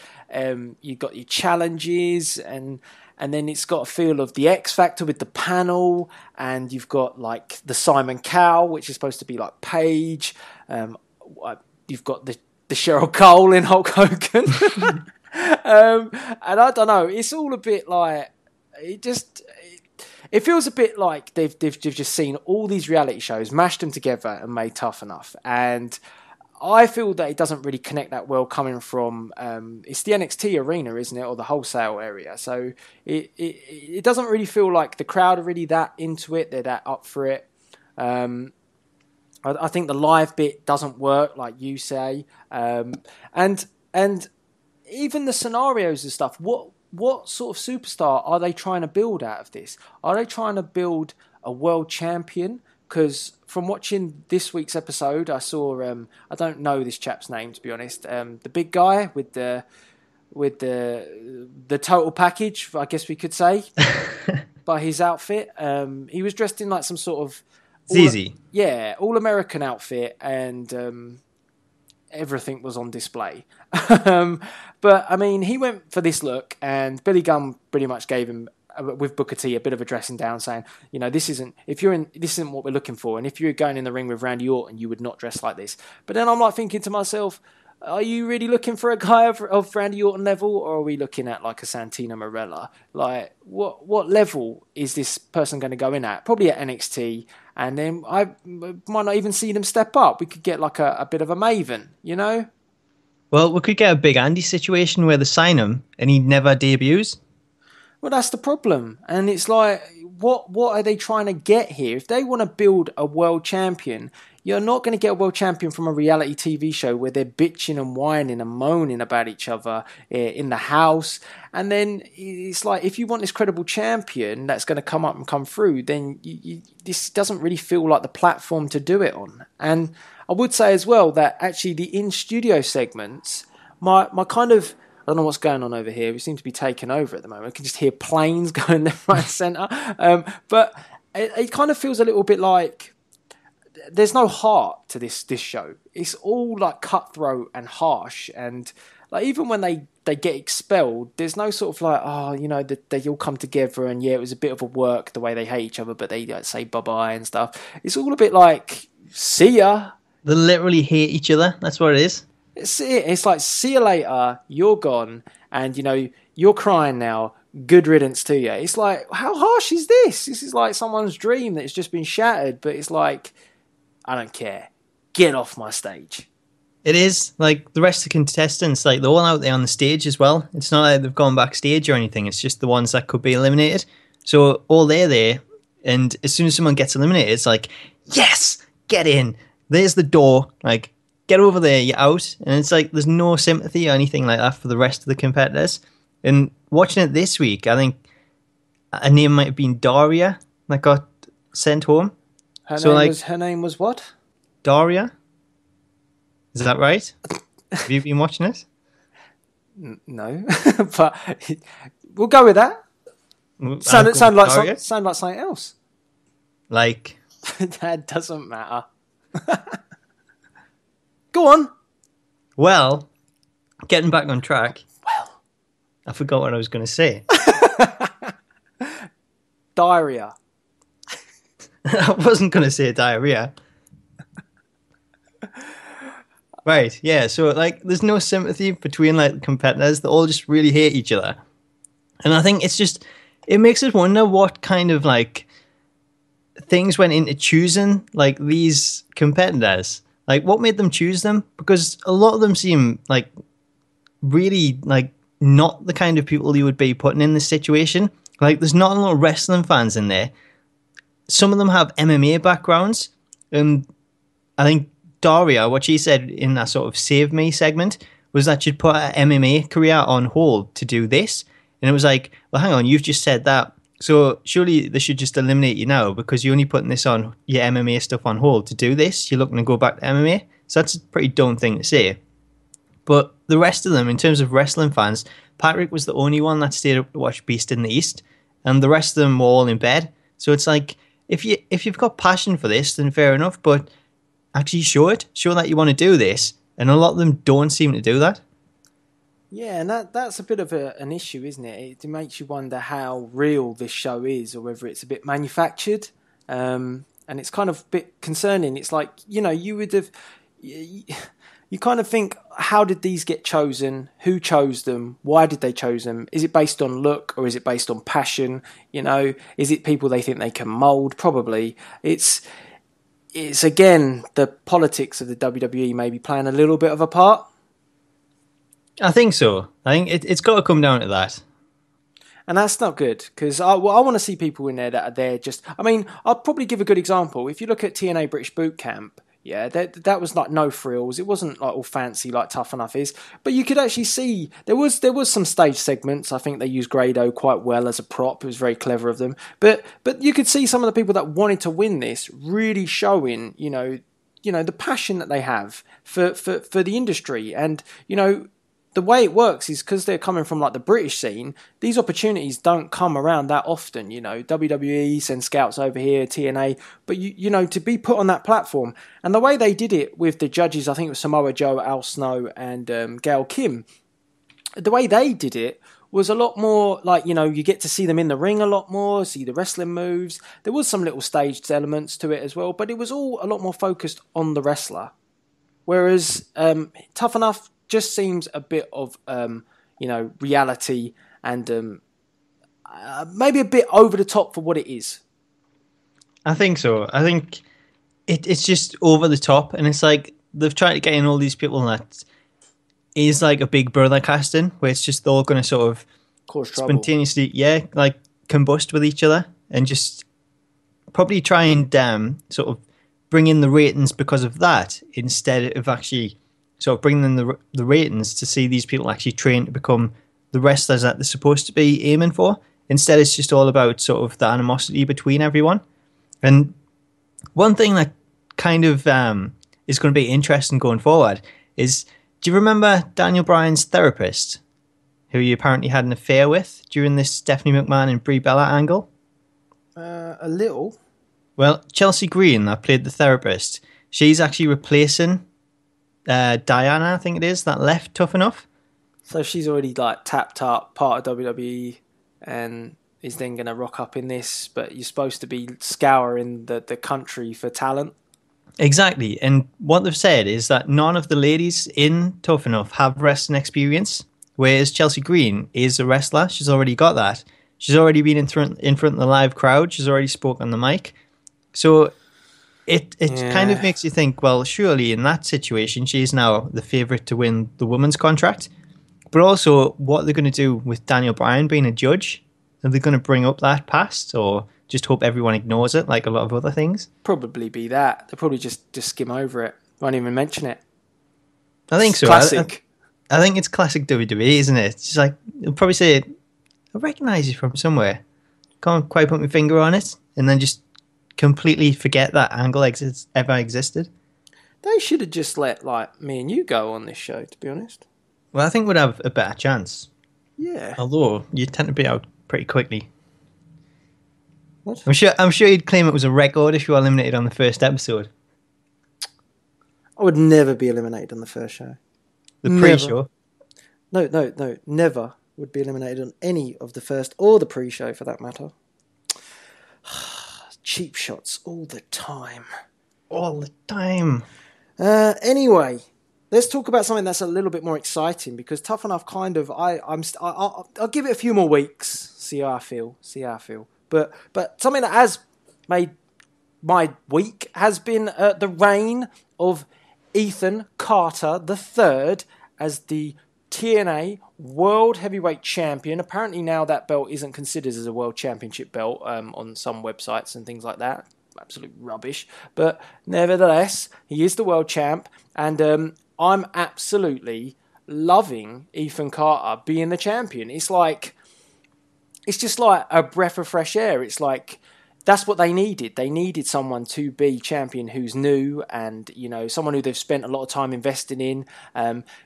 you've got your challenges, and then it's got a feel of the X Factor with the panel, and you've got like the Simon Cowell, which is supposed to be like Paige. You've got the Cheryl Cole in Hulk Hogan. And I don't know, it's all a bit like it feels a bit like they've just seen all these reality shows, mashed them together and made Tough Enough. And I feel that it doesn't really connect that well coming from it's the NXT arena, isn't it, or the wholesale area. So it doesn't really feel like the crowd are really that into it, they're that up for it. I think the live bit doesn't work, like you say, and even the scenarios and stuff. What sort of superstar are they trying to build out of this? Are they trying to build a world champion? Because from watching this week's episode, I saw I don't know this chap's name, to be honest. The big guy with the total package, I guess we could say, by his outfit. He was dressed in like some sort of ZZ. All American outfit, and everything was on display. But I mean, he went for this look, and Billy Gunn pretty much gave him, with Booker T, a bit of a dressing down, saying, you know, this isn't what we're looking for, and if you're going in the ring with Randy Orton, you would not dress like this. But then I'm like thinking to myself, are you really looking for a guy of Randy Orton level, or are we looking at like a Santino Marella? Like, what level is this person going to go in at? Probably at NXT, and then I might not even see them step up. We could get like a bit of a Maven, you know? Well, we could get a Big Andy situation where they sign him and he never debuts. Well, that's the problem. And it's like, what are they trying to get here? If they want to build a world champion, you're not going to get a world champion from a reality TV show where they're bitching and whining and moaning about each other in the house. And then it's like, if you want this credible champion that's going to come up and come through, then this doesn't really feel like the platform to do it on. And I would say as well that actually the in-studio segments, my kind of, I don't know what's going on over here. We seem to be taken over at the moment. I can just hear planes going left, right, centre. But it kind of feels a little bit like there's no heart to this show. It's all like cutthroat and harsh, and like even when they get expelled, there's no sort of like, oh, you know, they all come together and yeah, it was a bit of a work the way they hate each other, but they like, say bye bye and stuff. It's all a bit like, see ya. They literally hate each other. That's what it is. It's like, see you later, you're gone, and you know, you're crying now, good riddance to you. It's like, how harsh is this? This is like someone's dream that's just been shattered, but it's like, I don't care. Get off my stage. It is. Like, the rest of the contestants, like, they're all out there on the stage as well. It's not like they've gone backstage or anything. It's just the ones that could be eliminated. So all they're there, and as soon as someone gets eliminated, it's like, yes, get in. There's the door. Like, get over there, you're out. And it's like, there's no sympathy or anything like that for the rest of the competitors. And watching it this week, I think a name might have been Daria that got sent home. Her name was what? Daria? Is that right? Have you been watching it? No. But we'll go with that. Sound like something else. Like? That doesn't matter. Go on. Well, getting back on track. Well, I forgot what I was going to say. Diarrhea. I wasn't going to say diarrhea. Right, yeah, so like there's no sympathy between like the competitors. They all just really hate each other. And I think it makes us wonder what kind of like things went into choosing like these competitors. Like, what made them choose them? Because a lot of them seem like really like not the kind of people you would be putting in this situation. Like, there's not a lot of wrestling fans in there. Some of them have MMA backgrounds. And I think Daria, what she said in that sort of Save Me segment was that she'd put her MMA career on hold to do this. And it was like, well, hang on, you've just said that. So surely they should just eliminate you now because you're only putting this on your MMA stuff on hold to do this. You're looking to go back to MMA. So that's a pretty dumb thing to say. But the rest of them, in terms of wrestling fans, Patrick was the only one that stayed up to watch Beast in the East. And the rest of them were all in bed. So it's like, if you've got passion for this, then fair enough. But actually show it. Show that you want to do this. And a lot of them don't seem to do that. Yeah, and that's a bit of an issue, isn't it? It makes you wonder how real this show is or whether it's a bit manufactured. And it's kind of a bit concerning. It's like, you know, you would have... You kind of think, how did these get chosen? Who chose them? Why did they choose them? Is it based on look or is it based on passion? You know, is it people they think they can mould? Probably. It's again, the politics of the WWE maybe playing a little bit of a part. I think so. I think it's got to come down to that. And that's not good, because I want to see people in there that are there just... I mean, I'll probably give a good example. If you look at TNA British Boot Camp, yeah, that was like no frills. It wasn't like all fancy like Tough Enough is. But you could actually see there was some stage segments. I think they used Grado quite well as a prop. It was very clever of them. But you could see some of the people that wanted to win this really showing, you know, the passion that they have for the industry. And, you know, the way it works is because they're coming from like the British scene, these opportunities don't come around that often. You know, WWE sends scouts over here, TNA, but you know, to be put on that platform, and the way they did it with the judges, I think it was Samoa Joe, Al Snow, and Gail Kim. The way they did it was a lot more like, you know, you get to see them in the ring a lot more, see the wrestling moves. There was some little staged elements to it as well, but it was all a lot more focused on the wrestler. Whereas Tough Enough just seems a bit of, you know, reality and maybe a bit over the top for what it is. I think so. I think it's just over the top, and it's like they've tried to get in all these people that is like a Big Brother casting, where it's just all going to sort of cause trouble. Spontaneously, like combust with each other, and just probably try and sort of bring in the ratings because of that, instead of actually sort of bringing in the ratings to see these people actually train to become the wrestlers that they're supposed to be aiming for. Instead, it's just all about sort of the animosity between everyone. And one thing that kind of is going to be interesting going forward is, do you remember Daniel Bryan's therapist, who he apparently had an affair with during this Stephanie McMahon and Brie Bella angle? A little. Well, Chelsea Green, that played the therapist, she's actually replacing Diana, I think it is, that left Tough Enough. So she's already like tapped up, part of WWE, and is then going to rock up in this, but you're supposed to be scouring the country for talent. Exactly, and what they've said is that none of the ladies in Tough Enough have wrestling experience, whereas Chelsea Green is a wrestler. She's already got that. She's already been in front of the live crowd. She's already spoken on the mic. So it kind of makes you think, well, surely in that situation, she's now the favourite to win the women's contract. But also, what they're going to do with Daniel Bryan being a judge? Are they going to bring up that past, or just hope everyone ignores it like a lot of other things? Probably be that. They'll probably just skim over it. Won't even mention it. I think so. Classic. I think it's classic WWE, isn't it? It's just like, they'll probably say, I recognise you from somewhere. Can't quite put my finger on it. And then just completely forget that angle ever existed. They should have just let like me and you go on this show, to be honest. Well, I think we'd have a better chance. Yeah. Although you tend to be out pretty quickly. What? I'm sure you'd claim it was a record if you were eliminated on the first episode. I would never be eliminated on the first show. The pre-show? No. Never would be eliminated on any of the first or the pre-show, for that matter. Cheap shots all the time. All the time. Anyway, let's talk about something that's a little bit more exciting, because Tough Enough kind of I'll give it a few more weeks. See how I feel. But something that has made my week has been the reign of Ethan Carter III as the TNA World Heavyweight Champion. Apparently now that belt isn't considered as a World Championship belt on some websites and things like that. Absolute rubbish. But nevertheless, he is the World Champ, and I'm absolutely loving Ethan Carter being the champion. It's just like a breath of fresh air. It's like, that's what they needed. They needed someone to be champion who's new and, you know, someone who they've spent a lot of time investing in.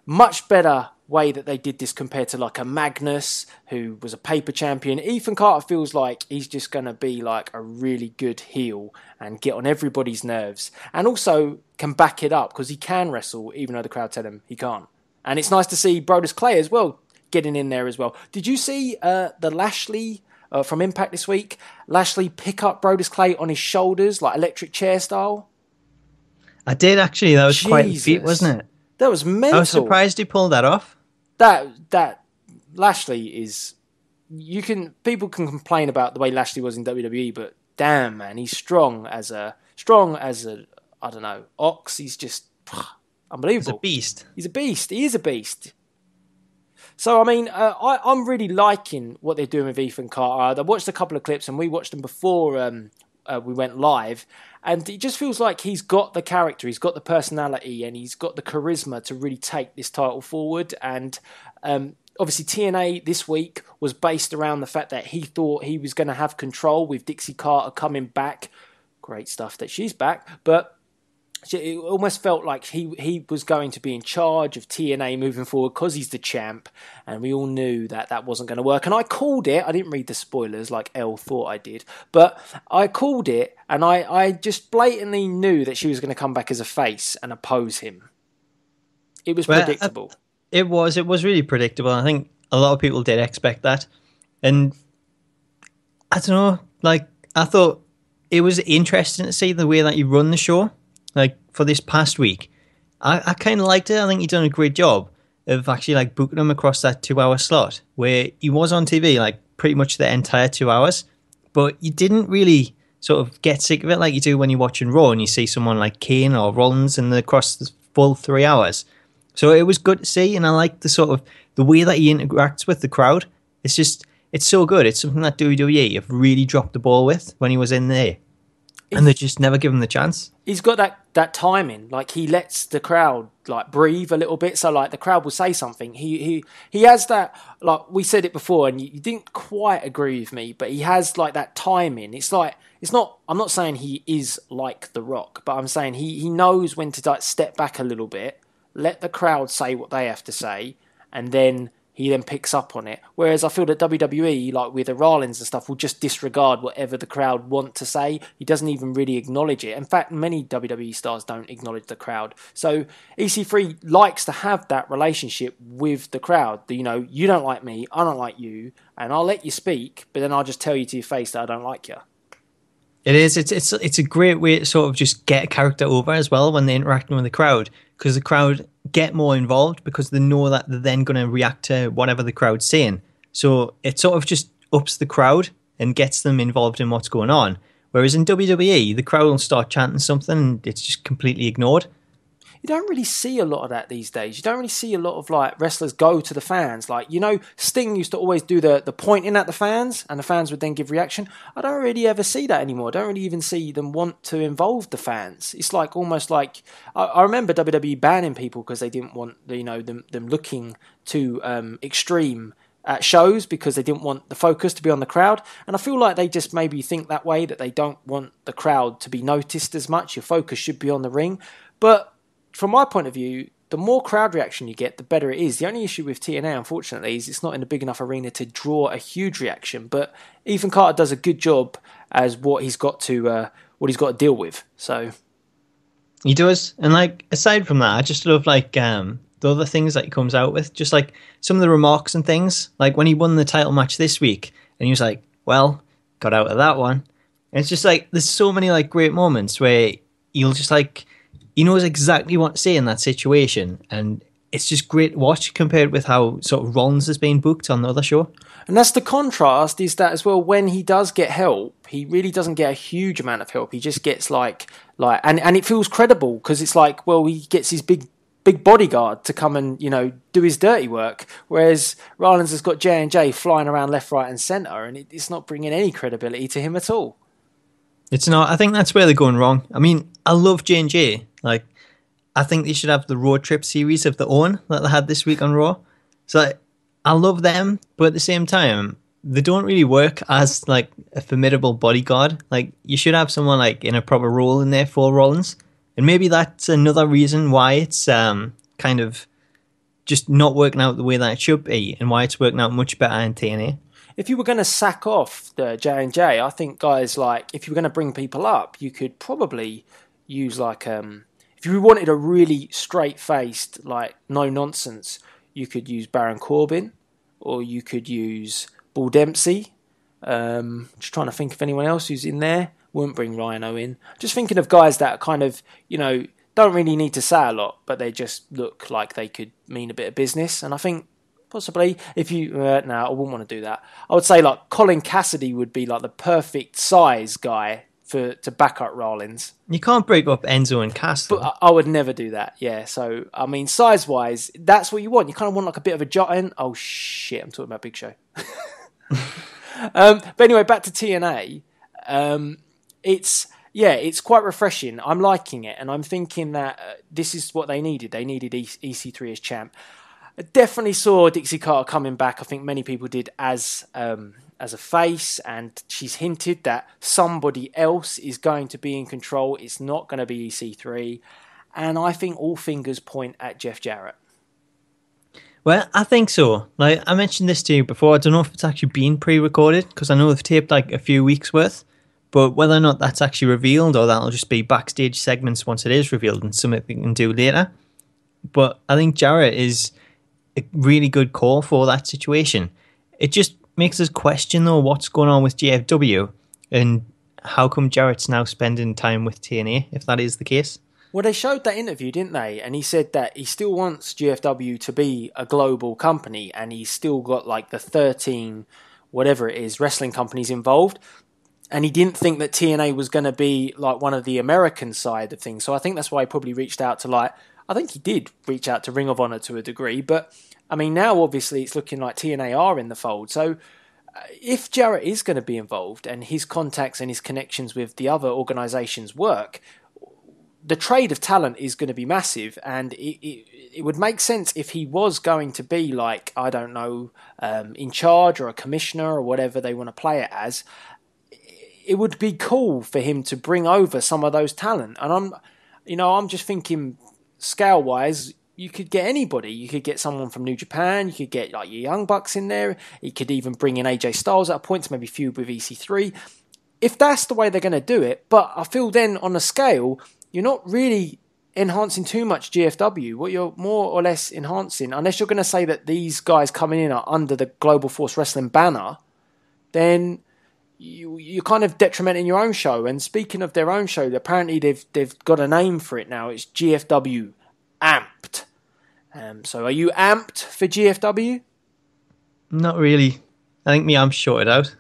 Much better way that they did this compared to like a Magnus, who was a paper champion. Ethan Carter feels like he's just going to be like a really good heel and get on everybody's nerves. And also can back it up because he can wrestle, even though the crowd tell him he can't. And it's nice to see Brodus Clay as well getting in there as well. Did you see the Lashley from Impact this week? Lashley pick up Brodus Clay on his shoulders, like electric chair style. I did actually. That was quite a feat, wasn't it? That was mental. I was surprised he pulled that off. That Lashley is. People can complain about the way Lashley was in WWE, but damn man, he's strong as a I don't know, ox. He's just unbelievable. He's a beast. He is a beast. So, I mean, I'm really liking what they're doing with Ethan Carter. I watched a couple of clips, and we watched them before we went live, and it just feels like he's got the character, he's got the personality, and he's got the charisma to really take this title forward. And obviously, TNA this week was based around the fact that he thought he was going to have control with Dixie Carter coming back. Great stuff that she's back, but it almost felt like he was going to be in charge of TNA moving forward because he's the champ, and we all knew that wasn't going to work. And I called it. I didn't read the spoilers like Elle thought I did, but I called it, and I just blatantly knew that she was going to come back as a face and oppose him. It was predictable. It was really predictable. I think a lot of people did expect that, and I don't know. Like, I thought it was interesting to see the way that you run the show. Like, for this past week, I kind of liked it. I think you've done a great job of actually like booking him across that 2-hour slot where he was on TV like pretty much the entire 2 hours, but you didn't really sort of get sick of it like you do when you're watching Raw and you see someone like Kane or Rollins and across the full 3 hours. So it was good to see, and I like the sort of the way that he interacts with the crowd. It's so good. It's something that WWE have really dropped the ball with when he was in there. And they just never give him the chance. He's got that timing. Like, he lets the crowd like breathe a little bit. So like the crowd will say something. He has that, like we said it before, and you didn't quite agree with me, but he has like that timing. It's like, it's not. I'm not saying he is like The Rock, but I'm saying he knows when to like step back a little bit, let the crowd say what they have to say, and then he then picks up on it. Whereas I feel that WWE, like with the Rollins and stuff, will just disregard whatever the crowd want to say. He doesn't even really acknowledge it. In fact, many WWE stars don't acknowledge the crowd. So EC3 likes to have that relationship with the crowd. You know, you don't like me, I don't like you, and I'll let you speak, but then I'll just tell you to your face that I don't like you. It is. It's a great way to sort of just get a character over as well when they're interacting with the crowd, because the crowd get more involved because they know that they're then going to react to whatever the crowd's saying. So it sort of just ups the crowd and gets them involved in what's going on. Whereas in WWE, the crowd will start chanting something and it's just completely ignored. You don't really see a lot of that these days. You don't really see a lot of like wrestlers go to the fans. Like, you know, Sting used to always do the pointing at the fans, and the fans would then give reaction. I don't really ever see that anymore. I don't really even see them want to involve the fans. It's like almost like I remember WWE banning people because they didn't want them looking too extreme at shows because they didn't want the focus to be on the crowd. And I feel like they just maybe think that way, that they don't want the crowd to be noticed as much. Your focus should be on the ring. But from my point of view, the more crowd reaction you get, the better it is. The only issue with TNA, unfortunately, is it's not in a big enough arena to draw a huge reaction. But Ethan Carter does a good job as what he's got to deal with. So he does, and like aside from that, I just love like the other things that he comes out with, just like some of the remarks and things. Like when he won the title match this week, and he was like, "Well, got out of that one." And it's just like there's so many like great moments where you'll just like. He knows exactly what to say in that situation, and it's just great to watch compared with how sort of Rollins has been booked on the other show. And that's the contrast, is that as well, when he does get help, he really doesn't get a huge amount of help. He just gets and it feels credible because it's like, well, he gets his big bodyguard to come and, do his dirty work, whereas Rollins has got J&J flying around left, right and centre, and it's not bringing any credibility to him at all. It's not. I think that's where they're going wrong. I mean, I love J&J. Like, I think they should have the road trip series of their own that they had this week on Raw. So I love them, but at the same time, they don't really work as like a formidable bodyguard. Like, you should have someone like in a proper role in there for Rollins, and maybe that's another reason why it's kind of just not working out the way that it should be, and why it's working out much better in TNA. If you were going to sack off the J&J, I think guys like, if you were going to bring people up, you could probably use like, if you wanted a really straight-faced, like, no-nonsense, you could use Baron Corbin, or you could use Bull Dempsey. Just trying to think of anyone else who's in there. Wouldn't bring Rhino in. Just thinking of guys that are kind of, don't really need to say a lot, but they just look like they could mean a bit of business. And I think possibly if you... no, I wouldn't want to do that. I would say like Colin Cassidy would be like the perfect size guy to back up Rollins. You can't break up Enzo and Cass. But I would never do that, yeah. So, I mean, size-wise, that's what you want. You kind of want like a bit of a giant... Oh, shit, I'm talking about Big Show. But anyway, back to TNA. It's quite refreshing. I'm liking it, and I'm thinking that this is what they needed. They needed EC3 as champ. I definitely saw Dixie Carter coming back. I think many people did as a face, and she's hinted that somebody else is going to be in control. It's not going to be EC3, and I think all fingers point at Jeff Jarrett. Well, I think so. Like I mentioned this to you before. I don't know if it's actually been pre-recorded because I know they've taped like a few weeks worth. But whether or not that's actually revealed or that'll just be backstage segments once it is revealed and something we can do later. But I think Jarrett is a really good call for that situation. It just makes us question though what's going on with GFW and how come Jarrett's now spending time with TNA if that is the case. Well, they showed that interview, didn't they? And he said that he still wants GFW to be a global company, and he's still got like the 13, whatever it is, wrestling companies involved. And he didn't think that TNA was going to be like one of the American side of things. So I think that's why he probably reached out to I think he did reach out to Ring of Honor to a degree. But I mean, now obviously it's looking like TNA are in the fold. So if Jarrett is going to be involved and his contacts and his connections with the other organizations work, the trade of talent is going to be massive. And it would make sense if he was going to be like, I don't know, in charge or a commissioner or whatever they want to play it as. It would be cool for him to bring over some of those talent. And I'm just thinking scale-wise, you could get anybody. You could get someone from New Japan. You could get like your Young Bucks in there. You could even bring in AJ Styles at a point to maybe feud with EC3. If that's the way they're going to do it. But I feel then on a scale, you're not really enhancing too much GFW. What you're more or less enhancing, unless you're going to say that these guys coming in are under the Global Force Wrestling banner, then you're kind of detrimenting your own show. And speaking of their own show, apparently they've got a name for it now. It's GFW Amped. So are you amped for GFW? Not really. I think me amp's shorted out.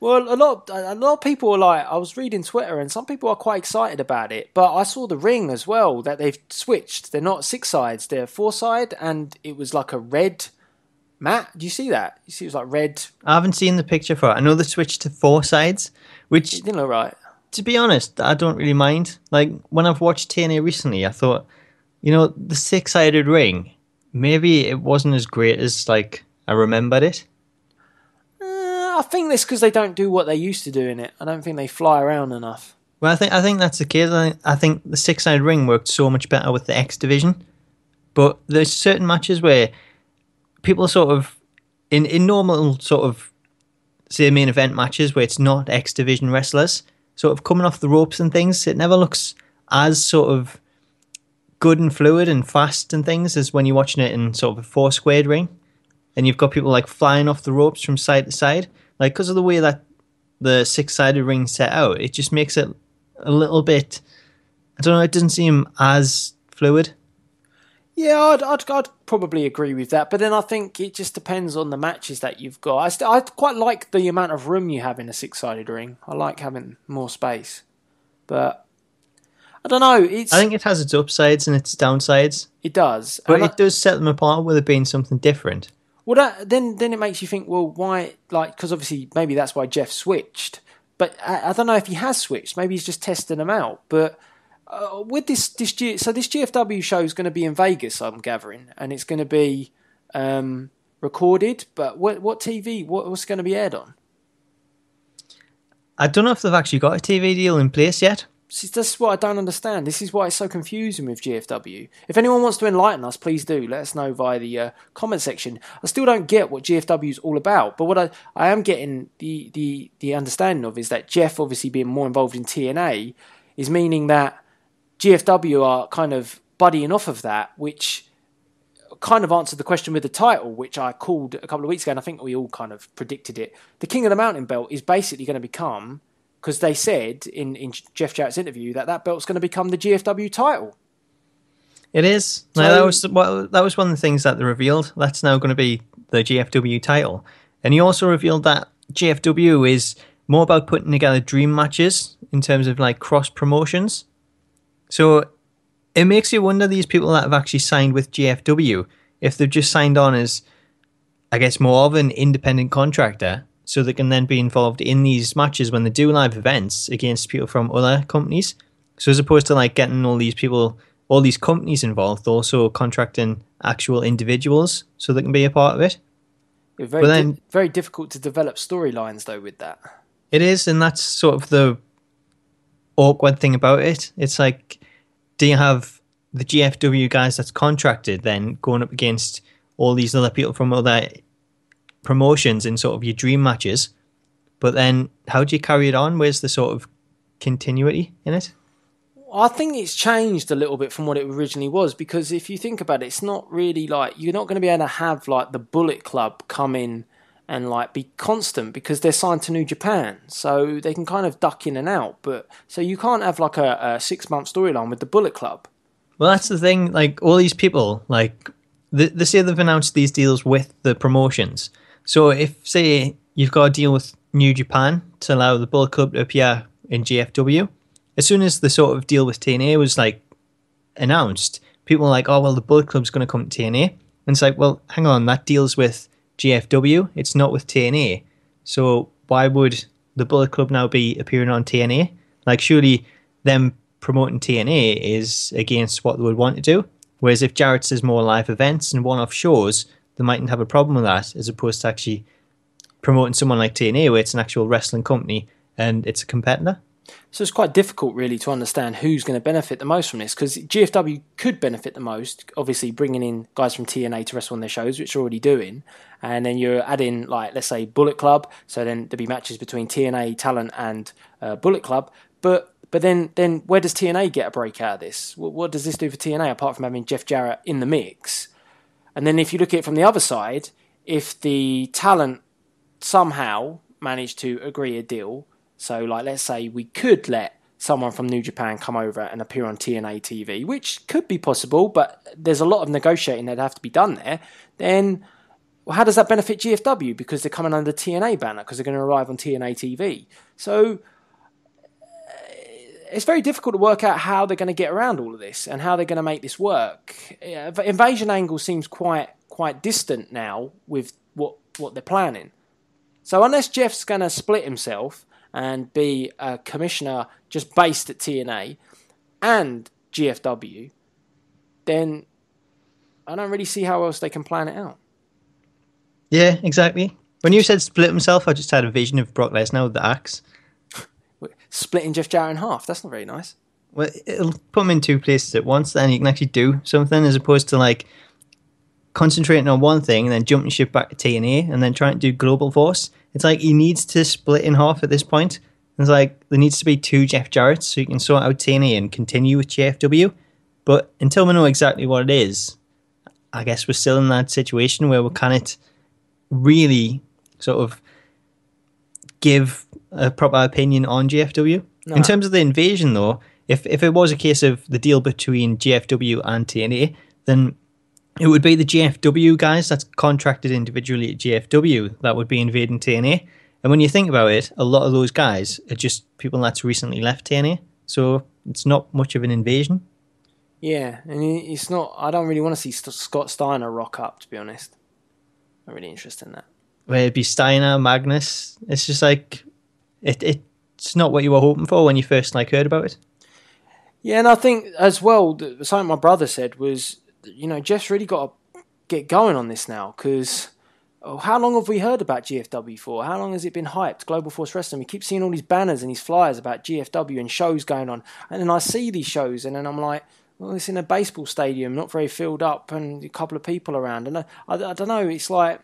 Well, a lot of people are like, I was reading Twitter and some people are quite excited about it. But I saw the ring as well that they've switched. They're not 6 sides, they're 4 side, and it was like a red. Matt, do you see that? You see it was like red. I haven't seen the picture for it. I know they switched to 4 sides, which it didn't look right. To be honest, I don't really mind. Like when I've watched TNA recently, I thought, the 6-sided ring, maybe it wasn't as great as like I remembered it. I think that's because they don't do what they used to do in it. I don't think they fly around enough. Well, I think that's the case. I think the 6-sided ring worked so much better with the X division. But there's certain matches where people sort of, in normal sort of, say, main event matches where it's not X division wrestlers, sort of coming off the ropes and things, it never looks as sort of good and fluid and fast and things as when you're watching it in sort of a 4-squared ring. And you've got people like flying off the ropes from side to side. Like, because of the way that the 6-sided ring's set out, it just makes it a little bit, I don't know, it doesn't seem as fluid. Yeah, I'd probably agree with that. But then I think it just depends on the matches that you've got. I quite like the amount of room you have in a 6-sided ring. I like having more space. But I don't know. I think it has its upsides and its downsides. It does. But it does set them apart with it being something different. Well, then it makes you think, well, why? Like, because obviously maybe that's why Jeff switched. But I don't know if he has switched. Maybe he's just testing them out. But with this GFW show is going to be in Vegas, I'm gathering, and it's going to be recorded. But what TV? What's going to be aired on? I don't know if they've actually got a TV deal in place yet. That's what I don't understand. This is why it's so confusing with GFW. If anyone wants to enlighten us, please do. Let us know via the comment section. I still don't get what GFW is all about, but what I am getting the understanding of is that Jeff, obviously being more involved in TNA, is meaning that GFW are kind of buddying off of that, which kind of answered the question with the title, which I called a couple of weeks ago, and I think we all kind of predicted it. The King of the Mountain belt is basically going to become, because they said in Jeff Jarrett's interview that belt's going to become the GFW title. It is. So, that was one of the things that they revealed. That's now going to be the GFW title. And he also revealed that GFW is more about putting together dream matches in terms of like cross promotions. So it makes you wonder, these people that have actually signed with GFW, if they've just signed on as, I guess, more of an independent contractor, so they can then be involved in these matches when they do live events against people from other companies. So as opposed to like getting all these people, all these companies involved, also contracting actual individuals so they can be a part of it. It's But then very difficult to develop storylines though with that. it is, and that's sort of the awkward thing about it. It's like, do you have the GFW guys that's contracted then going up against all these other people from other promotions in sort of your dream matches? But then how do you carry it on? Where's the sort of continuity in it? I think it's changed a little bit from what it originally was, because if you think about it, it's not really like, you're not going to be able to have like the Bullet Club come in and like be constant because they're signed to New Japan, so they can kind of duck in and out. But so you can't have like a 6-month storyline with the Bullet Club. Well, that's the thing. Like, all these people, like, they say they've announced these deals with the promotions. So if, say, you've got a deal with New Japan to allow the Bullet Club to appear in GFW, as soon as the sort of deal with TNA was like announced, people were like, oh, well, the Bullet Club's going to come to TNA. And it's like, well, hang on, that deals with GFW, it's not with TNA. So why would the Bullet Club now be appearing on TNA? Like, surely them promoting TNA is against what they would want to do. Whereas if Jarrett says more live events and one-off shows, they mightn't have a problem with that, as opposed to actually promoting someone like TNA, where it's an actual wrestling company and it's a competitor. So it's quite difficult, really, to understand who's going to benefit the most from this, because GFW could benefit the most, obviously bringing in guys from TNA to wrestle on their shows, which they're already doing, and then you're adding, like, let's say, Bullet Club, so then there'd be matches between TNA talent and Bullet Club, but then where does TNA get a break out of this? What does this do for TNA, apart from having Jeff Jarrett in the mix? And then if you look at it from the other side, if the talent somehow managed to agree a deal, so, like, let's say we could let someone from New Japan come over and appear on TNA TV, which could be possible, but there's a lot of negotiating that'd have to be done there. Then, well, how does that benefit GFW? Because they're coming under TNA banner, because they're going to arrive on TNA TV. So, it's very difficult to work out how they're going to get around all of this and how they're going to make this work. Invasion angle seems quite distant now with what they're planning. So, unless Jeff's going to split himself and be a commissioner just based at TNA and GFW, then I don't really see how else they can plan it out. Yeah, exactly. When you said split himself, I just had a vision of Brock Lesnar with the axe. Splitting Jeff Jarrett in half, that's not very nice. Well, it'll put him in two places at once, then you can actually do something, as opposed to, like, concentrating on one thing and then jumping ship back to TNA and then trying to do Global Force. It's like he needs to split in half at this point. It's like there needs to be 2 Jeff Jarretts so you can sort out TNA and continue with GFW. But until we know exactly what it is, I guess we're still in that situation where we can't really sort of give a proper opinion on GFW. No. In terms of the invasion, though, if it was a case of the deal between GFW and TNA, then it would be the GFW guys that's contracted individually at GFW that would be invading TNA. And when you think about it, a lot of those guys are just people that's recently left TNA. So it's not much of an invasion. Yeah, and it's not... I don't really want to see Scott Steiner rock up, to be honest. I'm really interested in that. Where it'd be Steiner, Magnus. It's just like... It's not what you were hoping for when you first heard about it. Yeah, and I think as well, something my brother said was... Jeff's really got to get going on this now, because how long have we heard about GFW for? How long has it been hyped? Global Force Wrestling. We keep seeing all these banners and these flyers about GFW and shows going on. And then I see these shows and then I'm like, well, it's in a baseball stadium, not very filled up, and a couple of people around. And I don't know, it's like,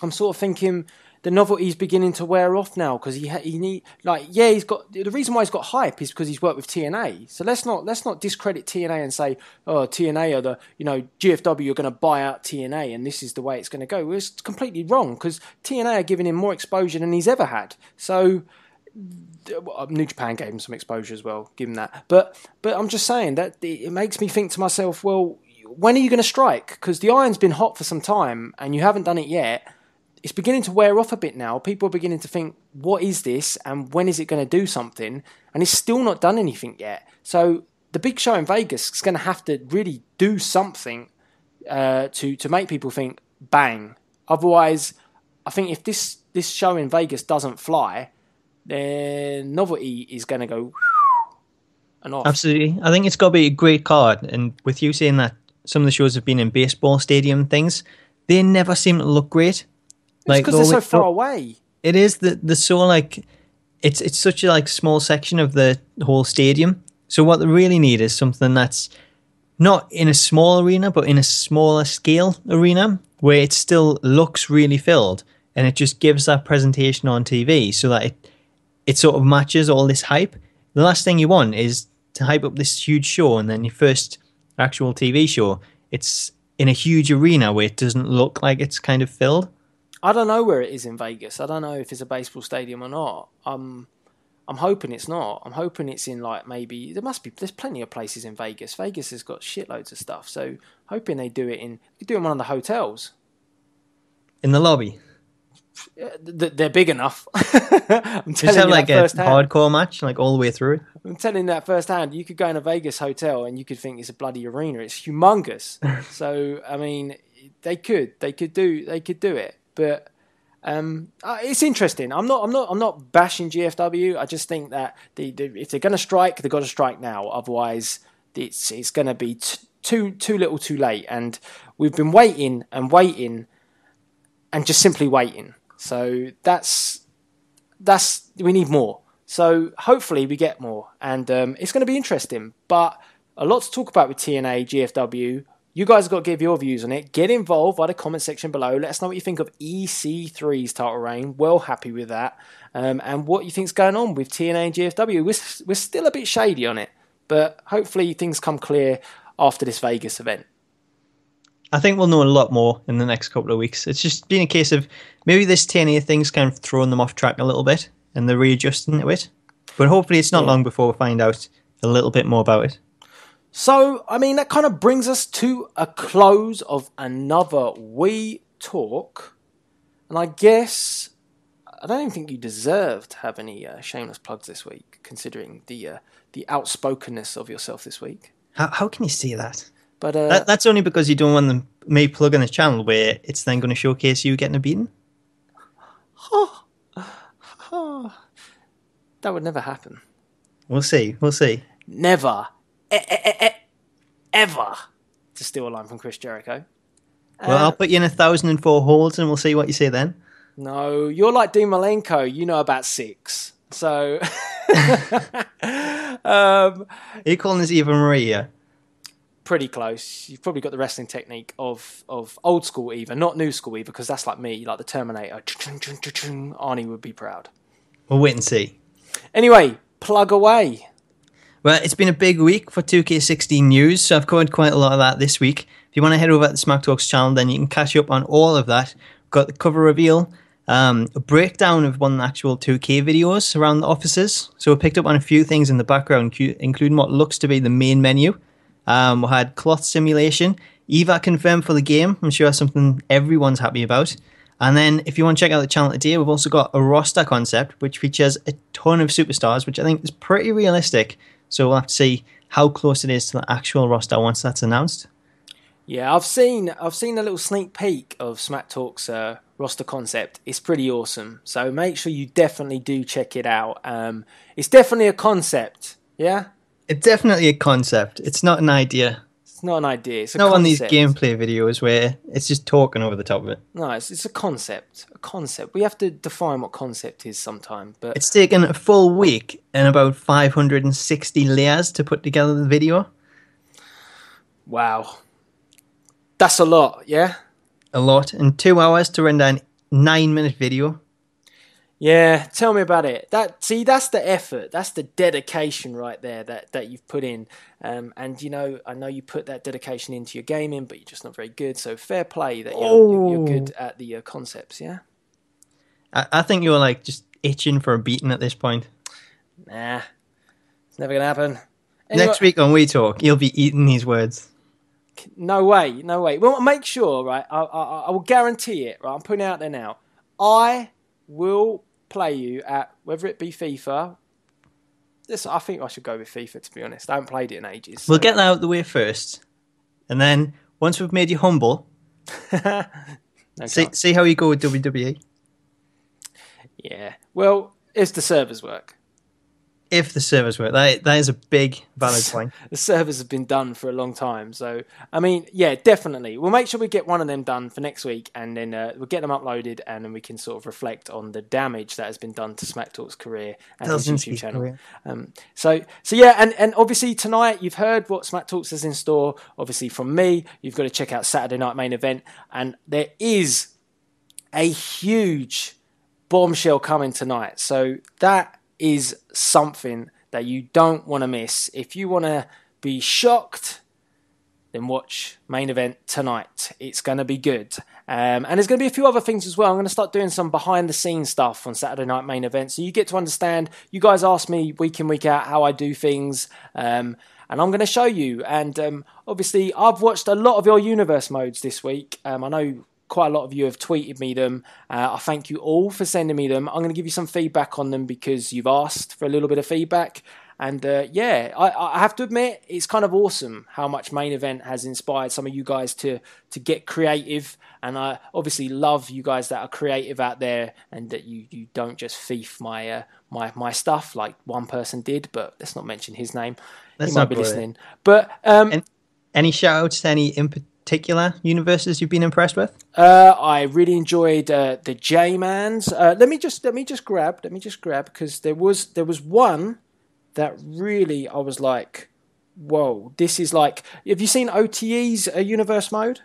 I'm sort of thinking... The novelty's beginning to wear off now, because he's got, the reason why he's got hype is because he's worked with TNA. So let's not discredit TNA and say, oh, TNA are GFW are going to buy out TNA and this is the way it's going to go. Well, it's completely wrong, because TNA are giving him more exposure than he's ever had. So New Japan gave him some exposure as well, give him that. But I'm just saying that it makes me think to myself, well, when are you going to strike? Because the iron's been hot for some time and you haven't done it yet. It's beginning to wear off a bit now. People are beginning to think, what is this and when is it going to do something? And it's still not done anything yet. So the big show in Vegas is going to have to really do something to make people think, bang. Otherwise, I think if this show in Vegas doesn't fly, then novelty is going to go and off. Absolutely. I think it's got to be a great card. And with you saying that some of the shows have been in baseball stadium things, they never seem to look great. It's because they're so far away. It is the so like it's such a like small section of the whole stadium. So what they really need is something that's not in a small arena, but in a smaller scale arena where it still looks really filled, and it just gives that presentation on TV so that it sort of matches all this hype. The last thing you want is to hype up this huge show, and then your first actual TV show, it's in a huge arena where it doesn't look like it's kind of filled. I don't know where it is in Vegas. I don't know if it's a baseball stadium or not. I'm hoping it's not. I'm hoping it's in like maybe there's plenty of places in Vegas. Vegas has got shitloads of stuff. So hoping they do it in one of the hotels. In the lobby. They're big enough. I'm just have like a hardcore match like all the way through. I'm telling you that firsthand. You could go in a Vegas hotel and you could think it's a bloody arena. It's humongous. So I mean, they could do it. But it's interesting. I'm not bashing GFW. I just think that if they're going to strike, they've got to strike now. Otherwise, it's going to be too little, too late. And we've been waiting and just simply waiting. So that's we need more. So hopefully we get more, and it's going to be interesting. But a lot to talk about with TNA GFW. You guys have got to give your views on it. Get involved by the comment section below. Let us know what you think of EC3's title reign. Well happy with that. And what you think's going on with TNA and GFW. We're still a bit shady on it, but hopefully things come clear after this Vegas event. I think we'll know a lot more in the next couple of weeks. It's just been a case of maybe this TNA thing's kind of throwing them off track a little bit and they're readjusting to it. But hopefully it's not long before we find out a little bit more about it. So, I mean, that kind of brings us to a close of another We Talk. And I guess, I don't even think you deserve to have any shameless plugs this week, considering the outspokenness of yourself this week. How can you say that? But that's only because you don't want me plugging the channel where it's then going to showcase you getting a beating. That would never happen. We'll see. Never. Ever to steal a line from Chris Jericho. Well, I'll put you in 1,004 holds and we'll see what you say then. No, you're like Dean Malenko. You know about 6. So... Are you calling this Eva Maria? Pretty close. You've probably got the wrestling technique of old school Eva, not new school Eva, because that's like me, like the Terminator. Arnie would be proud. We'll wait and see. Anyway, plug away. Well, it's been a big week for 2K16 news, so I've covered quite a lot of that this week. If you want to head over to the Smack Talks channel, then you can catch up on all of that. We've got the cover reveal, a breakdown of one of the actual 2K videos around the offices. So we picked up on a few things in the background, including what looks to be the main menu. We had cloth simulation, Eva confirmed for the game. I'm sure that's something everyone's happy about. And then if you want to check out the channel today, we've also got a roster concept, which features a ton of superstars, which I think is pretty realistic. So we'll have to see how close it is to the actual roster once that's announced. Yeah, I've seen a little sneak peek of Smack Talk's roster concept. It's pretty awesome. So make sure you definitely do check it out. It's definitely a concept. Yeah? It's definitely a concept. It's not an idea. It's not an idea. It's a not concept. One of these gameplay videos where it's just talking over the top of it. No, it's a concept. A concept. We have to define what concept is sometime. But it's taken a full week and about 560 layers to put together the video. Wow. That's a lot, yeah? A lot. And 2 hours to render a 9-minute video. Yeah, tell me about it. That's the effort. That's the dedication right there that you've put in. And, I know you put that dedication into your gaming, but you're just not very good. So fair play that you're good at the concepts, yeah? I think you're like just itching for a beating at this point. Nah, it's never going to happen. Anyway, next week on We Talk, you'll be eating these words. No way. Well, make sure, right? I will guarantee it, right? I'm putting it out there now. I will play you at, whether it be FIFA. I think I should go with FIFA, to be honest. I haven't played it in ages. So. We'll get that out of the way first. And then, once we've made you humble, see how you go with WWE. Yeah. Well, it's the servers work. If the servers work, that is a big valid point. The servers have been done for a long time. So, I mean, yeah, definitely. We'll make sure we get one of them done for next week, and then we'll get them uploaded, and then we can sort of reflect on the damage that has been done to Smack Talk's career and his YouTube channel. So yeah, and obviously tonight you've heard what Smack Talks is in store. Obviously from me, you've got to check out Saturday Night Main Event, and there is a huge bombshell coming tonight. So that is something that you don't want to miss. If you want to be shocked, then watch Main Event tonight. It's going to be good. And there's going to be a few other things as well. I'm going to start doing some behind-the-scenes stuff on Saturday Night Main Event, so you get to understand. You guys ask me week in, week out how I do things, and I'm going to show you. And obviously, I've watched a lot of your Universe modes this week. I know quite a lot of you have tweeted me them. I thank you all for sending me them. I'm going to give you some feedback on them because you've asked for a little bit of feedback. And yeah, I have to admit, it's kind of awesome how much Main Event has inspired some of you guys to get creative. And I obviously love you guys that are creative out there and that you don't just thief my stuff like one person did, but let's not mention his name. He might be listening. But any shout outs to any in particular universes you've been impressed with? I really enjoyed the J-Mans. Let me just grab because there was one that really I was like, whoa, this is like. Have you seen OTE's Universe mode?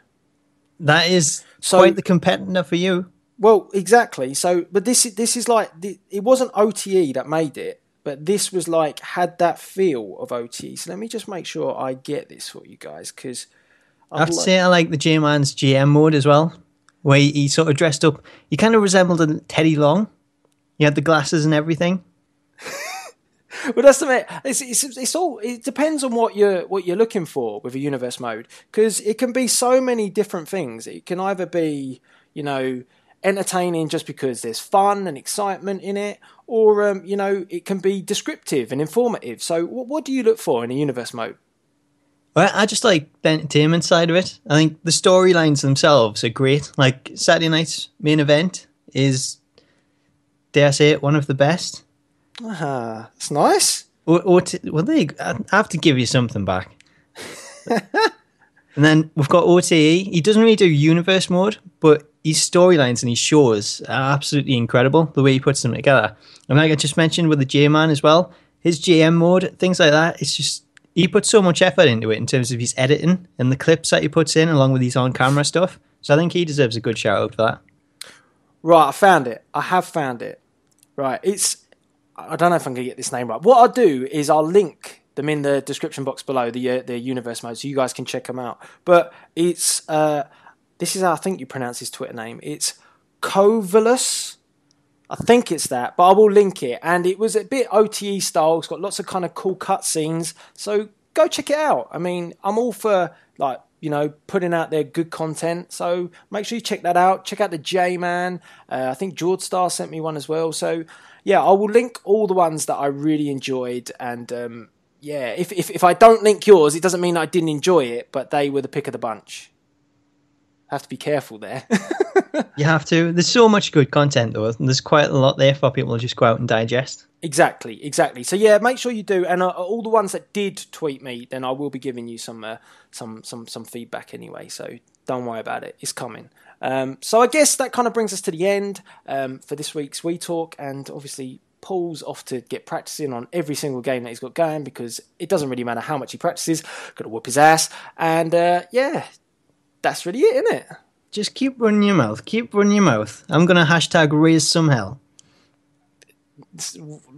That is quite the competitor for you. Well, exactly. So, but this is like it wasn't OTE that made it, but this was like had that feel of OTE. So let me just make sure I get this for you guys because. I have to say I like the J-Man's GM mode as well, where he sort of dressed up. He kind of resembled a Teddy Long. He had the glasses and everything. Well, that's the matter. It's all. It depends on what you're looking for with a universe mode, because it can be so many different things. It can either be, entertaining just because there's fun and excitement in it, or it can be descriptive and informative. So, what do you look for in a universe mode? Well, I just like the entertainment side of it. I think the storylines themselves are great. Like Saturday night's Main Event is, dare I say it, one of the best. It's nice. I have to give you something back. And then we've got OTE. He doesn't really do universe mode, but his storylines and his shows are absolutely incredible, the way he puts them together. And like I just mentioned with the J-Man as well, his GM mode, things like that, it's just, he puts so much effort into it in terms of his editing and the clips that he puts in along with his on-camera stuff. So I think he deserves a good shout-out for that. Right, I found it. I have found it. Right, I don't know if I'm going to get this name right. What I'll do is I'll link them in the description box below, the universe mode, so you guys can check them out. But it's, this is how I think you pronounce his Twitter name. It's Covalus. I think it's that, but I will link it. And it was a bit OTE style. It's got lots of kind of cool cutscenes. So go check it out. I mean, I'm all for putting out their good content. So make sure you check that out. Check out the J-Man. I think George Star sent me one as well. So yeah, I will link all the ones that I really enjoyed. And if I don't link yours, it doesn't mean I didn't enjoy it, but they were the pick of the bunch. Have to be careful there. You have to. There's so much good content though, and there's quite a lot there for people to just go out and digest. Exactly. So yeah, make sure you do. And all the ones that did tweet me, then I will be giving you some feedback anyway. So don't worry about it. It's coming. So I guess that kind of brings us to the end for this week's We Talk, and obviously Paul's off to get practicing on every single game that he's got going, because it doesn't really matter how much he practices. Got to whoop his ass, and that's really it, isn't it? Just keep running your mouth. I'm going to #raise some hell.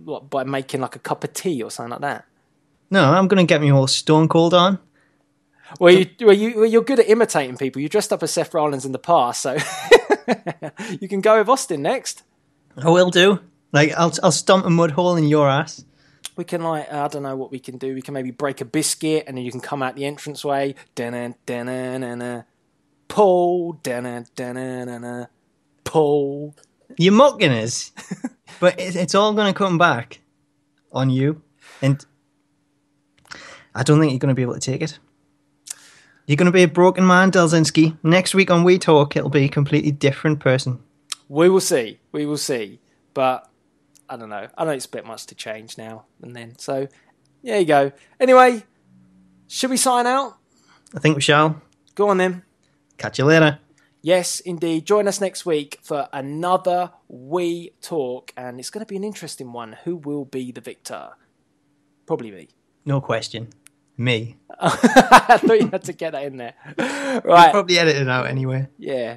What, by making like a cup of tea or something like that? No, I'm going to get me all Stone Cold on. Well, you're good at imitating people. You dressed up as Seth Rollins in the past, so you can go with Austin next. I will do. Like, I'll stomp a mud hole in your ass. We can, I don't know what we can do. We can maybe break a biscuit, and then you can come out the entranceway. Paul, Paul. You're mocking us, but it's all going to come back on you, and I don't think you're going to be able to take it. You're going to be a broken man, Delzinski. Next week on We Talk, it'll be a completely different person. We will see. But I don't know. I don't expect much to change now and then. So, there you go. Anyway, should we sign out? I think we shall. Go on then. Catch you later. Yes, indeed. Join us next week for another We Talk, and it's going to be an interesting one. Who will be the victor? Probably me. No question. Me. I thought you had to get that in there. Right. Right. Probably edit it out anyway. Yeah.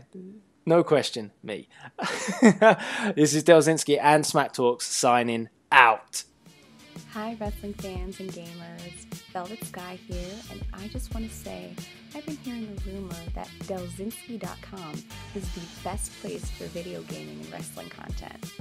No question. Me. This is Delzinski and Smack Talks signing out. Hi, wrestling fans and gamers. Velvet Sky here, and I just want to say I've been hearing a rumor that Delzinski.com is the best place for video gaming and wrestling content.